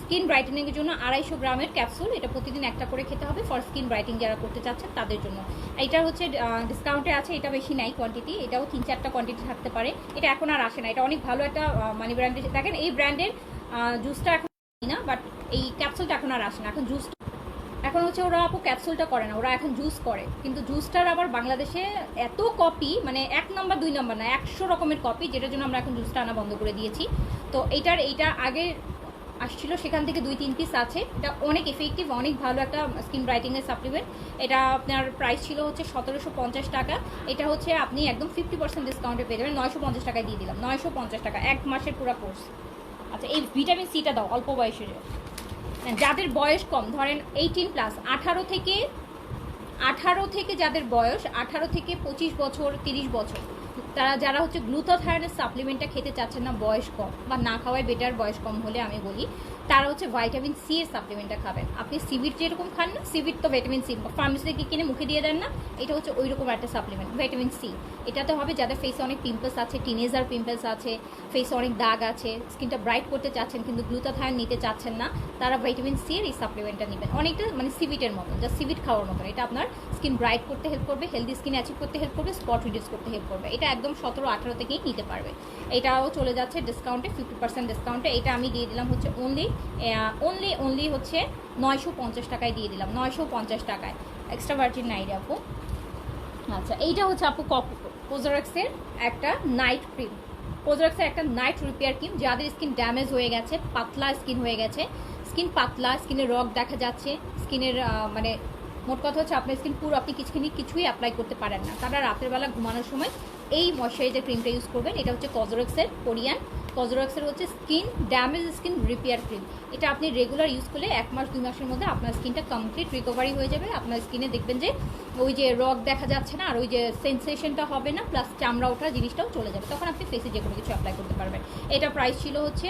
স্কিন ব্রাইটেনিংয়ের জন্য 250 গ্রামের ক্যাপসুল, এটা প্রতিদিন একটা করে খেতে হবে ফর স্কিন ব্রাইটিং যারা করতে চাচ্ছেন তাদের জন্য। এটা হচ্ছে ডিসকাউন্টে আছে, এটা বেশি নাই কোয়ান্টিটি, এটাও 3-4টা কোয়ান্টিটি থাকতে পারে। এটা এখন আর আসে না, এটা অনেক ভালো একটা মানি ব্র্যান্ডের। দেখেন এই ব্র্যান্ডের জুসটা এখন না, বাট এই ক্যাপসুলটা এখন আর আসে না। এখন জুস, এখন হচ্ছে ওরা আপু ক্যাপসুলটা করে না, ওরা এখন জুস করে। কিন্তু জুসটার আবার বাংলাদেশে এত কপি, মানে 1 নম্বর 2 নম্বর না, 100 রকমের কপি, যেটার জন্য আমরা এখন জুসটা আনা বন্ধ করে দিয়েছি। তো এইটা আগে আসছিল, সেখান থেকে 2-3 পিস আছে। এটা অনেক এফেক্টিভ, অনেক ভালো একটা স্কিন ব্রাইটিংয়ের সাপ্লিমেন্ট। এটা আপনার প্রাইস ছিল হচ্ছে 1750 টাকা। এটা হচ্ছে আপনি একদম 50% ডিসকাউন্টে পেয়ে যাবেন, 950 টাকায় দিয়ে দিলাম। 950 টাকা 1 মাসের পুরো কোর্স। আচ্ছা, এই ভিটামিন সিটা দাও অল্প বয়সের, যাদের বয়স কম, ধরেন 18+, 18 থেকে যাদের বয়স 18 থেকে 25 বছর 30 বছর, তারা যারা হচ্ছে গ্লুটাথায়নের সাপ্লিমেন্টটা খেতে চাচ্ছেন না, বয়স কম বা না খাওয়াই বেটার, বয়স কম হলে আমি বলি, তারা হচ্ছে ভাইটামিন সি এর সাপ্লিমেন্টটা খাবেন। আপনি সিভিট যেরকম খান না, সিভিট তো ভিটামিন সি ফার্মেসি থেকে কিনে মুখে দিয়ে দেন না, এটা হচ্ছে ওই রকম একটা সাপ্লিমেন্ট ভিটামিন সি। এটাতে হবে যাদের ফেসে অনেক পিম্পলস আছে, টিনেজার পিম্পলস আছে, ফেসে অনেক দাগ আছে, স্কিনটা ব্রাইট করতে চাচ্ছেন কিন্তু গ্লুটাথায়ন নিতে চাচ্ছেন না, তারা ভিটামিন সি এর এই সাপ্লিমেন্টটা নেবেন। অনেকটা মানে সিভিটের মতো, যা সিভিট খাওয়ার মতো। এটা আপনার স্কিন ব্রাইট করতে হেল্প করবে, হেলদি স্কিন অ্যাচিভ করতে হেল্প করবে, স্পট রিডিউস করতে হেল্প করবে। এটা একদম 17-18 থেকেই নিতে পারবে। এটাও চলে যাচ্ছে ডিসকাউন্টে, 50% ডিসকাউন্টে। এটা আমি দিয়ে দিলাম হচ্ছে অনলি হচ্ছে 950 টাকায় দিয়ে দিলাম, 950 টাকায়। এক্সট্রা ভার্জিন নাই রে আপু। আচ্ছা, এইটা হচ্ছে আপু কোজোরেক্সের একটা নাইট ক্রিম, কোজোরেক্সের একটা নাইট রিপেয়ার ক্রিম। যাদের স্কিন ড্যামেজ হয়ে গেছে, পাতলা স্কিন হয়ে গেছে, স্কিন পাতলা, স্কিনের রগ দেখা যাচ্ছে, স্কিনের মানে মোট কথা হচ্ছে আপনার স্কিন পুরো আপনি কিছুই অ্যাপ্লাই করতে পারেন না, তারা রাতের বেলা ঘুমানোর সময় এই ময়শ্চারাইজার ক্রিমটা ইউজ করবেন। এটা হচ্ছে কোজোরেক্সের, কোরিয়ান কোজোরেক্সের হচ্ছে skin damage skin repair cream. এটা আপনি রেগুলার ইউজ করলে 1 মাস 2 মাসের মধ্যে আপনার স্কিনটা কমপ্লিট রিকভারি হয়ে যাবে। আপনার স্কিনে দেখবেন যে ওই যে রগ দেখা যাচ্ছে না, আর ওই যে সেন্সেশনটা হবে না, প্লাস চামড়া ওঠা জিনিসটাও চলে যাবে, তখন আপনি ফেসে যে কোনো কিছু অ্যাপ্লাই করতে পারবেন। এটা প্রাইস ছিল হচ্ছে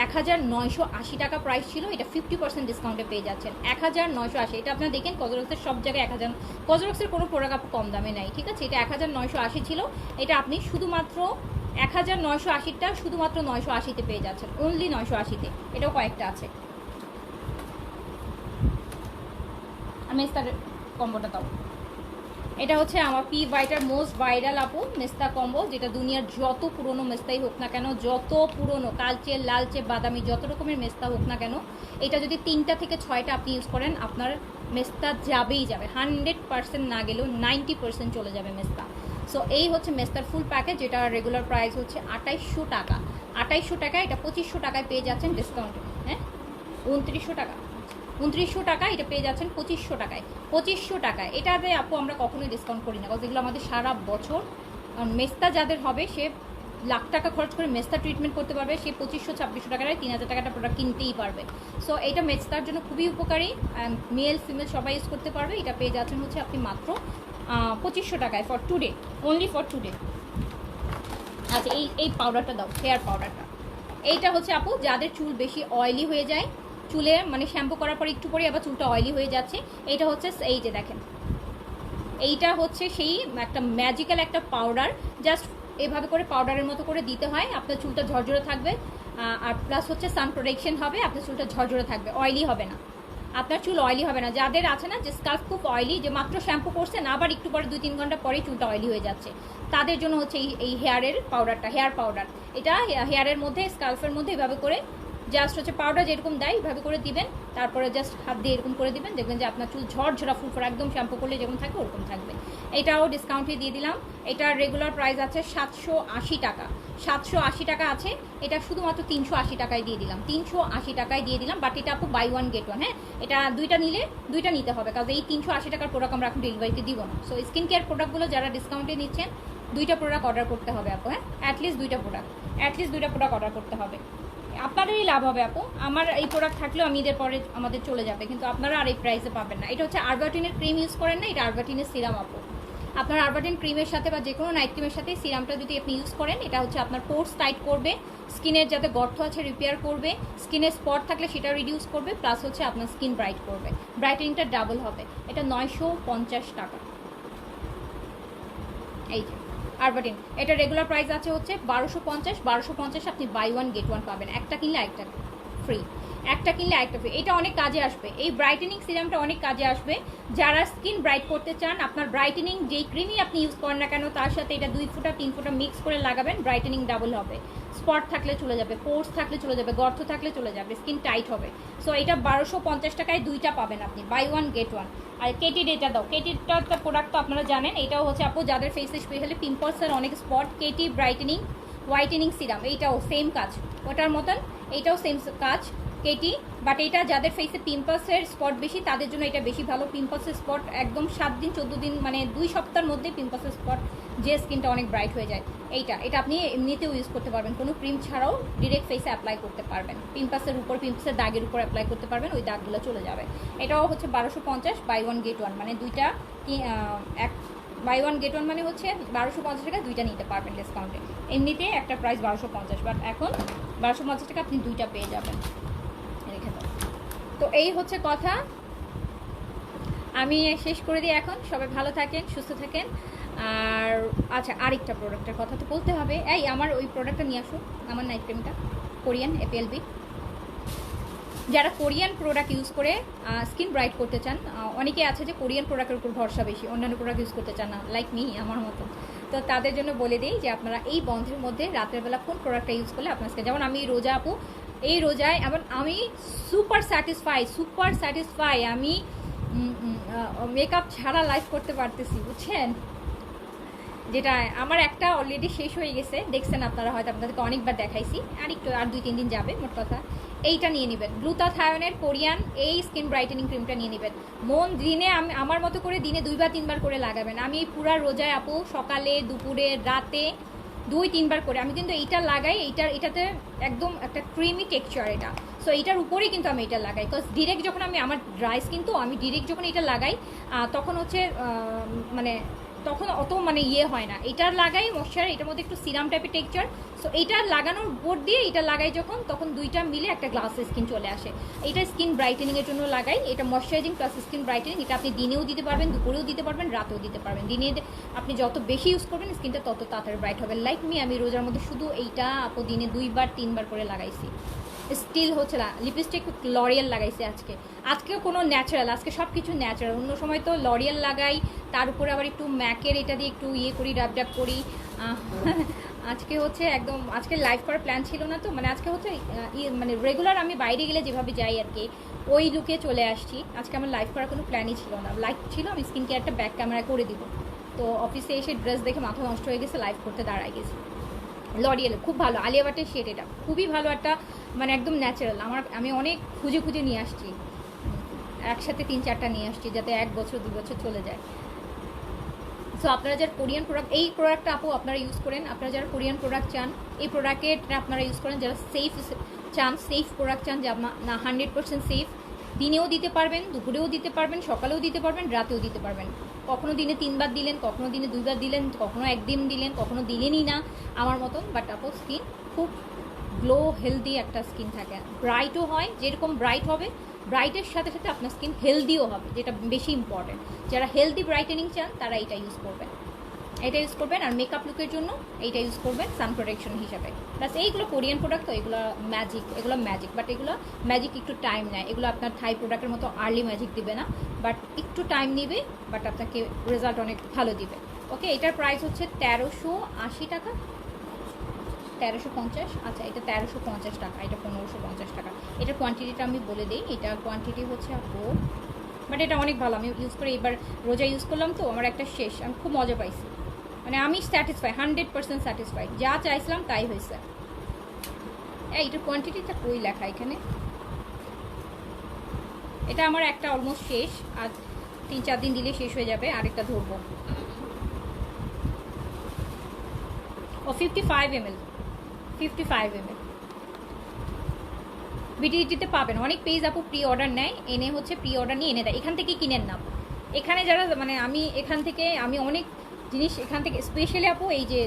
1980 টাকা প্রাইস ছিল, এটা 50% ডিসকাউন্টে পেয়ে যাচ্ছেন 1980। এটা আপনারা দেখেন কোজোরেক্সের সব জায়গায় 1000, কোজোরেক্সের কোনো প্রোডাক্ট কম দামে নাই, ঠিক আছে। এটা 1980 ছিল, এটা আপনি শুধুমাত্র 1980টা শুধুমাত্র 980-তে পেয়ে যাচ্ছেন, অনলি 980-তে। এটাও কয়েকটা আছে। আমি তার কম্বোটা দাও। এটা হচ্ছে আমার পি ভাইটার মোস্ট ভাইরাল আপু মেস্তা কম্বো, যেটা দুনিয়ার যত পুরনো মেস্তাই হোক না কেন, যত পুরনো কালচে লালচে বাদামি যত রকমের মেস্তা হোক না কেন, এটা যদি 3টা থেকে 6টা আপনি ইউজ করেন, আপনার মেস্তা যাবেই যাবে, 100% না গেলেও 90% চলে যাবে মেস্তা। সো এই হচ্ছে মেস্তার ফুল প্যাকেজ, যেটা রেগুলার প্রাইস হচ্ছে 2800 টাকা। 2800 টাকা, এটা 2500 টাকায় পেয়ে যাচ্ছেন ডিসকাউন্টে। হ্যাঁ, 2900 টাকা, 2900 টাকা, এটা পেয়ে যাচ্ছেন 2500 টাকায়। 2500 টাকায় এটাতে আপু আমরা কখনোই ডিসকাউন্ট করি না, কারণ এগুলো আমাদের সারা বছর। কারণ মেস্তা যাদের হবে সে লাখ টাকা খরচ করে মেস্তা ট্রিটমেন্ট করতে পারবে, সে 2500-2600 টাকায় 3000 টাকাটা প্রোডাক্ট কিনতেই পারবে। সো এটা মেস্তার জন্য খুবই উপকারী, মেল ফিমেল সবাই ইউজ করতে পারবে। এটা পেয়ে যাচ্ছেন হচ্ছে আপনি মাত্র 2500 টাকায় for today, only for today. আচ্ছা, এই পাউডারটা দাও, হেয়ার পাউডারটা। এইটা হচ্ছে আপু যাদের চুল বেশি অয়েলি হয়ে যায়, চুলে মানে শ্যাম্পু করার পর একটু পরে আবার চুলটা অয়েলি হয়ে যাচ্ছে, এইটা হচ্ছে এই যে দেখেন, এইটা হচ্ছে সেই একটা ম্যাজিক্যাল একটা পাউডার। জাস্ট এভাবে করে পাউডারের মতো করে দিতে হয়, আপনার চুলটা ঝরঝরে থাকবে, আর প্লাস হচ্ছে সান প্রোটেকশন হবে, আপনার চুলটা ঝরঝরে থাকবে, অয়েলি হবে না, আপনার চুল অয়েলি হবে না। যাদের আছে না যে স্কাল্প খুব অয়েলি, যে মাত্র শ্যাম্পু করছেন আবার একটু পরে 2-3 ঘন্টা পরেই চুলটা অয়েলি হয়ে যাচ্ছে, তাদের জন্য হচ্ছে এই হেয়ারের পাউডারটা, হেয়ার পাউডার। এটা হেয়ারের মধ্যে স্কাল্পের মধ্যে এভাবে করে জাস্ট হচ্ছে পাউডার যেরকম দেয় এভাবে করে দিবেন, তারপরে জাস্ট হাত দিয়ে এরকম করে দিবেন, দেখবেন যে আপনার চুল ঝরঝরা ফুলফুল একদম শ্যাম্পু করলে যেরকম থাকে ওরকম থাকবে। এটাও ডিসকাউন্টে দিয়ে দিলাম। এটার রেগুলার প্রাইস আছে 780 টাকা, 780 টাকা আছে, এটা শুধুমাত্র 380 টাকায় দিয়ে দিলাম, 380 টাকায় দিয়ে দিলাম। বাট এটা আপু বাই 1 গেট 1, হ্যাঁ, এটা দুইটা নিলে দুইটা নিতে হবে, কারণ এই 380 টাকার প্রোডাক্ট আমরা এখন ডেলিভারিতে দিব না। সো স্কিন কেয়ার প্রোডাক্টগুলো যারা ডিসকাউন্টে নিচ্ছেন, 2টা প্রোডাক্ট অর্ডার করতে হবে আপু, হ্যাঁ, অ্যাটলিস্ট 2টা প্রোডাক্ট অর্ডার করতে হবে। আপনাদেরই লাভ হবে আপু। আমার এই প্রোডাক্ট থাকলেও আমি ঈদের পরে আমাদের চলে যাবে, কিন্তু আপনারা আর এই প্রাইসে পাবেন না। এটা হচ্ছে আরবাটিনের ক্রিম ইউজ করেন না, এটা আরবাটিনের সিরাম আপু। আপনার আরবাটিন ক্রিমের সাথে বা যে কোনো নাইট ক্রিমের সাথে সিরামটা যদি আপনি ইউজ করেন, এটা হচ্ছে আপনার পোর্স টাইট করবে, স্কিনের যাতে গর্ত আছে রিপেয়ার করবে, স্কিনের স্পট থাকলে সেটা রিডিউস করবে, প্লাস হচ্ছে আপনার স্কিন ব্রাইট করবে, ব্রাইটেনিংটা ডাবল হবে। এটা 950 টাকা। এই যে আরবাটিন, এটা রেগুলার প্রাইস আছে হচ্ছে 1250 আপনি বাই 1 গেট 1 পাবেন। একটা কিনলে একটা ফ্রি, একটা কিনলে একটা ফ্রি। এটা অনেক কাজে আসবে, এই ব্রাইটেনিং সিরামটা অনেক কাজে আসবে যারা স্কিন ব্রাইট করতে চান। আপনার ব্রাইটেনিং যেই ক্রিমই আপনি ইউজ করেন না কেন, তার সাথে এটা 2 ফোঁটা 3 ফোঁটা মিক্স করে লাগাবেন, ব্রাইটেনিং ডাবল হবে। স্পট থাকলে চলে যাবে, পোর্স থাকলে চলে যাবে, গর্ত থাকলে চলে যাবে, স্কিন টাইট হবে। সো এটা 1250 টাকায় 2টা পাবেন আপনি, বাই 1 গেট 1। আর কেটির এটা দাও, কেটিরটা একটা প্রোডাক্ট তো আপনারা জানেন, এটাও হচ্ছে আপু যাদের ফেসে স্পেশালি পিম্পলসের অনেক spot, K T brightening whitening serum, এইটাও সেম কাজ ওটার মতন, এইটাও সেম কাজ কেটি। বাট এটা যাদের ফেসে পিম্পলসের স্পট বেশি তাদের জন্য এটা বেশি ভালো। পিম্পলসের স্পট একদম 7 দিন 14 দিন মানে 2 সপ্তাহের মধ্যে পিম্পলসের স্পট যে স্কিনটা অনেক ব্রাইট হয়ে যায়। এটা আপনি এমনিতেও ইউজ করতে পারবেন, কোনো ক্রিম ছাড়াও ডিরেক্ট ফেসে অ্যাপ্লাই করতে পারবেন, পিম্পলসের উপর পিম্পলসের দাগের উপর অ্যাপ্লাই করতে পারবেন, ওই দাগগুলো চলে যাবে। এটাও হচ্ছে 1250 বাই 1 গেট 1, মানে দুইটা এক বাই 1 গেট 1 মানে হচ্ছে 1250 টাকা 2টা নিতে পারবেন ডিসকাউন্টে। এমনিতে একটা প্রাইস 1250, বাট এখন 1250 টাকা আপনি 2টা পেয়ে যাবেন। রেখে দাও। তো এই হচ্ছে কথা, আমি শেষ করে দিই এখন। সবাই ভালো থাকেন, সুস্থ থাকেন। আর আচ্ছা, আরেকটা প্রোডাক্টের কথা তো বলতে হবে। এই আমার ওই প্রোডাক্টটা নিয়ে আসুন, আমার নাইট ক্রিমটা, কোরিয়ান এপিএলবি। যারা কোরিয়ান প্রোডাক্ট ইউজ করে স্কিন ব্রাইট করতে চান, অনেকে আছে যে কোরিয়ান প্রোডাক্টের উপর ভরসা বেশি, অন্যান্য প্রোডাক্ট ইউজ করতে চান না, লাইক মি, আমার মতো। তো তাদের জন্য বলে দিই যে আপনারা এই বন্ধের মধ্যে রাতের বেলা কোন প্রোডাক্টটা ইউজ করলে আপনার স্কিন, যেমন আমি রোজা আপু, এই রোজায় এমন আমি সুপার স্যাটিসফাই, আমি মেকআপ ছাড়া লাইভ করতে পারতেছি, বুঝছেন। যেটা আমার একটা অলরেডি শেষ হয়ে গেছে, দেখছেন আপনারা, হয়তো আপনাদেরকে অনেকবার দেখাইছি, আর 2-3 দিন যাবে মোট কথা। এইটা নিয়ে নেবেন, গ্লুটাথায়োনের কোরিয়ান এই স্কিন ব্রাইটেনিং ক্রিমটা নিয়ে নেবেন। দিনে আমি আমার মতো করে দিনে 2-3 বার করে লাগাবেন। আমি পুরা রোজায় আপু সকালে, দুপুরে, রাতে 2-3 বার করে আমি কিন্তু এইটা লাগাই। এটাতে একদম একটা ক্রিমি টেক্সচার এটা। সো এইটার উপরেই কিন্তু আমি এটা লাগাই, বিকজ ডিরেক্ট যখন আমার ড্রাই স্কিন, তো আমি ডিরেক্ট যখন এটা লাগাই তখন হচ্ছে মানে তখন অত মানে ইয়ে হয় না। এটার লাগাই ময়শ্চার, এটার মধ্যে একটু সিরাম টাইপের টেক্সচার। সো এইটা লাগানোর বোর্ড দিয়ে এটা লাগাই যখন, তখন দুইটা মিলে একটা গ্লাসের স্কিন চলে আসে। এটা স্কিন ব্রাইটেনিংয়ের জন্য লাগাই, এটা ময়শ্চারাইজিং প্লাস স্কিন ব্রাইটেনিং। এটা আপনি দিনেও দিতে পারবেন, দুপুরেও দিতে পারবেন, রাতেও দিতে পারবেন। দিনে আপনি যত বেশি ইউজ করবেন স্কিনটা তত তাড়াতাড়ি ব্রাইট হবে। লাইক মি, আমি রোজার মধ্যে শুধু এইটা আপু দিনে 2-3 বার করে লাগাইছি। স্টিল হচ্ছে না, লিপস্টিক লরিয়াল লাগাইছি আজকেও কোনো ন্যাচারাল, আজকে সব কিছু ন্যাচারাল। অন্য সময় তো লরিয়াল লাগাই, তার উপরে আবার একটু ম্যাকের এটা দিয়ে একটু ইয়ে করি, ডাব করি। আজকে হচ্ছে একদম, আজকে লাইভ করার প্ল্যান ছিল না, তো মানে আজকে হচ্ছে মানে রেগুলার আমি বাইরে গেলে যেভাবে যাই আর কি, ওই লুকে চলে আসছি। আজকে আমার লাইভ করার কোনো প্ল্যানই ছিল না, লাইভ ছিল আমি স্কিন কেয়ারটা ব্যাক ক্যামেরা করে দিব। তো অফিসে এসে ড্রেস দেখে মাথা নষ্ট হয়ে গেছে, লাইভ করতে দাঁড়ায় গেছি। লরিয়াল খুব ভালো, আলিয়া ভাটের শেড, এটা খুবই ভালো একটা, মানে একদম ন্যাচারাল। আমি অনেক খুঁজে নিয়ে আসছি, একসাথে 3-4টা নিয়ে আসছি, যাতে 1 বছর 2 বছর চলে যায়। সো আপনারা যারা কোরিয়ান প্রোডাক্ট, এই প্রোডাক্টটা আপু আপনারা ইউজ করেন। আপনারা যারা কোরিয়ান প্রোডাক্ট চান, এই প্রোডাক্টটা আপনারা ইউজ করেন। যারা সেফ প্রোডাক্ট চান, যে আপনার না 100% সেফ, দিনেও দিতে পারবেন, দুপুরেও দিতে পারবেন, সকালেও দিতে পারবেন, রাতেও দিতে পারবেন। কখনো দিনে 3 বার দিলেন, কখনো দিনে 2 বার দিলেন, কখনো একদিন দিলেন, কখনো দিলেনই না, আমার মতন। বাট আপু স্কিন খুব গ্লো হেলদি একটা স্কিন থাকে, ব্রাইটও হয়। যেরকম ব্রাইট হবে, ব্রাইটের সাথে সাথে আপনার স্কিন হেলদিও হবে, যেটা বেশি ইম্পর্টেন্ট। যারা হেলদি ব্রাইটেনিং চান তারা এটা ইউজ করবেন, আর মেকআপ লুকের জন্য এইটা ইউজ করবেন সান প্রোটেকশন হিসাবে। প্লাস এইগুলো কোরিয়ান প্রোডাক্ট, তো এগুলো ম্যাজিক, বাট এগুলো ম্যাজিক একটু টাইম নেয়। এগুলো আপনার থাই প্রোডাক্টের মতো আর্লি ম্যাজিক দিবে না, বাট একটু টাইম নেবে, বাট আপনাকে রেজাল্ট অনেক ভালো দিবে। ওকে, এটার প্রাইস হচ্ছে 1380 টাকা, 1350। আচ্ছা, এটা 1350 টাকা, এটা 1550 টাকা। এটার কোয়ান্টিটিটা আমি বলে দিই, এটার কোয়ান্টিটি হচ্ছে আপু, বাট এটা অনেক ভালো। আমি ইউজ করে এবার রোজা ইউজ করলাম, তো আমার একটা শেষ, আমি খুব মজা পাইছি। মানে আমি স্যাটিসফাই, 100% স্যাটিসফাই, যা চাইছিলাম তাই হয়েছে। এইটার কোয়ান্টিটিটা কই লেখা এখানে? এটা আমার একটা অলমোস্ট শেষ, আর 3-4 দিন দিলে শেষ হয়ে যাবে। আরেকটা ধরবো, ও 55 ml, ভিডিওটিতে পাবেন। অনেক পেজ আপু প্রি অর্ডার নেয়, এনে হচ্ছে প্রি অর্ডার নিয়ে এনে দেয়, এখান থেকে কিনেন না। এখানে যারা মানে আমি এখান থেকে আমি অনেক জিনিস এখান থেকে স্পেশালি আপু এই যে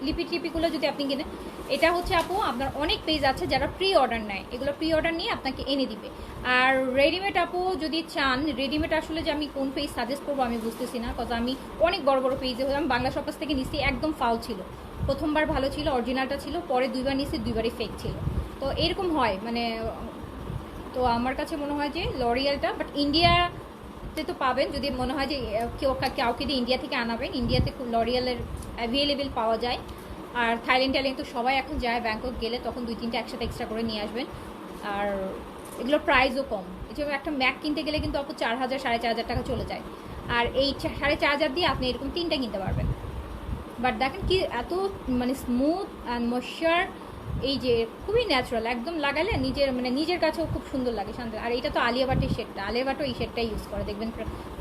লিপিটিপিগুলো যদি আপনি কিনেন, এটা হচ্ছে আপু আপনার অনেক পেজ আছে যারা প্রি অর্ডার নেয়, এগুলো প্রি অর্ডার নিয়ে আপনাকে এনে দিবে। আর রেডিমেড আপু যদি চান, রেডিমেড আসলে যে আমি কোন পেজ সাজেস্ট করবো আমি বুঝতেছি না, কজ আমি অনেক বড় বড় পেজে হলাম, বাংলা শপাস থেকে নিচ্ছি, একদম ফাউল ছিল, প্রথমবার ভালো ছিল অরিজিনালটা ছিল, পরে দুইবার নিচ্ছি দুইবারই ফেক ছিল। তো এরকম হয় মানে, তো আমার কাছে মনে হয় যে লরিয়ালটা, বাট ইন্ডিয়াতে তো পাবেন, যদি মনে হয় যে কাউকে দিয়ে ইন্ডিয়া থেকে আনাবেন, ইন্ডিয়াতে লরিয়ালের অ্যাভেলেবেল পাওয়া যায়। আর থাইল্যান্ড তো সবাই এখন যায়, ব্যাংকক গেলে তখন 2-3টা একসাথে এক্সট্রা করে নিয়ে আসবেন। আর এগুলোর প্রাইসও কম, যেমন একটা ম্যাক কিনতে গেলে কিন্তু আপু 4,000 4,500 টাকা চলে যায়, আর এই 4,500 দিয়ে আপনি এরকম 3টা কিনতে পারবেন। বাট দেখেন কি এত মানে স্মুথ অ্যান্ড ময়শ্চার, এই যে খুবই ন্যাচারাল, একদম লাগালে নিজের মানে নিজের কাছেও খুব সুন্দর লাগে, শান্ত। আর এটা তো আলিয়া ভাটের শেডটা, আলিয়া ভাটও এই শেডটাই ইউজ করে, দেখবেন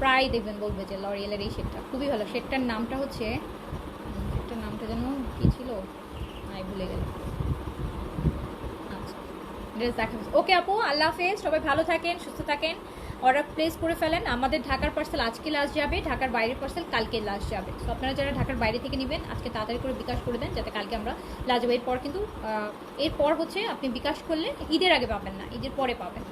প্রায় দেখবেন বলবে যে লরিয়ালের এই শেডটা খুবই ভালো। শেডটার নামটা হচ্ছে, শেডটার নামটা যেন কী ছিল, আমি ভুলে গেলাম। আচ্ছা, ড্রেস দেখা। ওকে আপু, আল্লাহ হাফেজ, সবাই ভালো থাকেন, সুস্থ থাকেন। অর্ডার প্লেস করে ফেলেন। আমাদের ঢাকার পার্সেল আজকে লাস্ট যাবে, ঢাকার বাইরের পার্সেল কালকে লাস্ট যাবে। তো আপনারা যারা ঢাকার বাইরে থেকে নেবেন আজকে তাড়াতাড়ি করে বিকাশ করে দেন, যাতে কালকে আমরা লাস্ট যাবো। এরপর কিন্তু এরপর হচ্ছে আপনি বিকাশ করলে ঈদের আগে পাবেন না, ঈদের পরে পাবেন।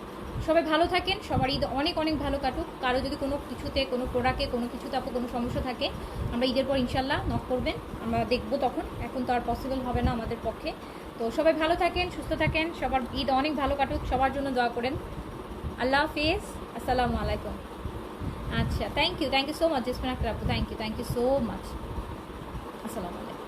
সবাই ভালো থাকেন, সবার ঈদ অনেক অনেক ভালো কাটুক। কারো যদি কোনো কিছুতে, কোনো প্রোডাক্টে, কোনো কিছুতে আপু কোনো সমস্যা থাকে, আমরা ঈদের পর ইনশাল্লাহ নক করবেন, আমরা দেখবো তখন। এখন তো আর পসিবল হবে না আমাদের পক্ষে। তো সবাই ভালো থাকেন, সুস্থ থাকেন, সবার ঈদ অনেক ভালো কাটুক, সবার জন্য দোয়া করেন। আল্লাহ হাফিজ, আসসালামু আলাইকুম। আচ্ছা, thank you so much Jasmin Akter আপু, থ্যাংক ইউ সো মাচ। আসসালামু আলাইকুম।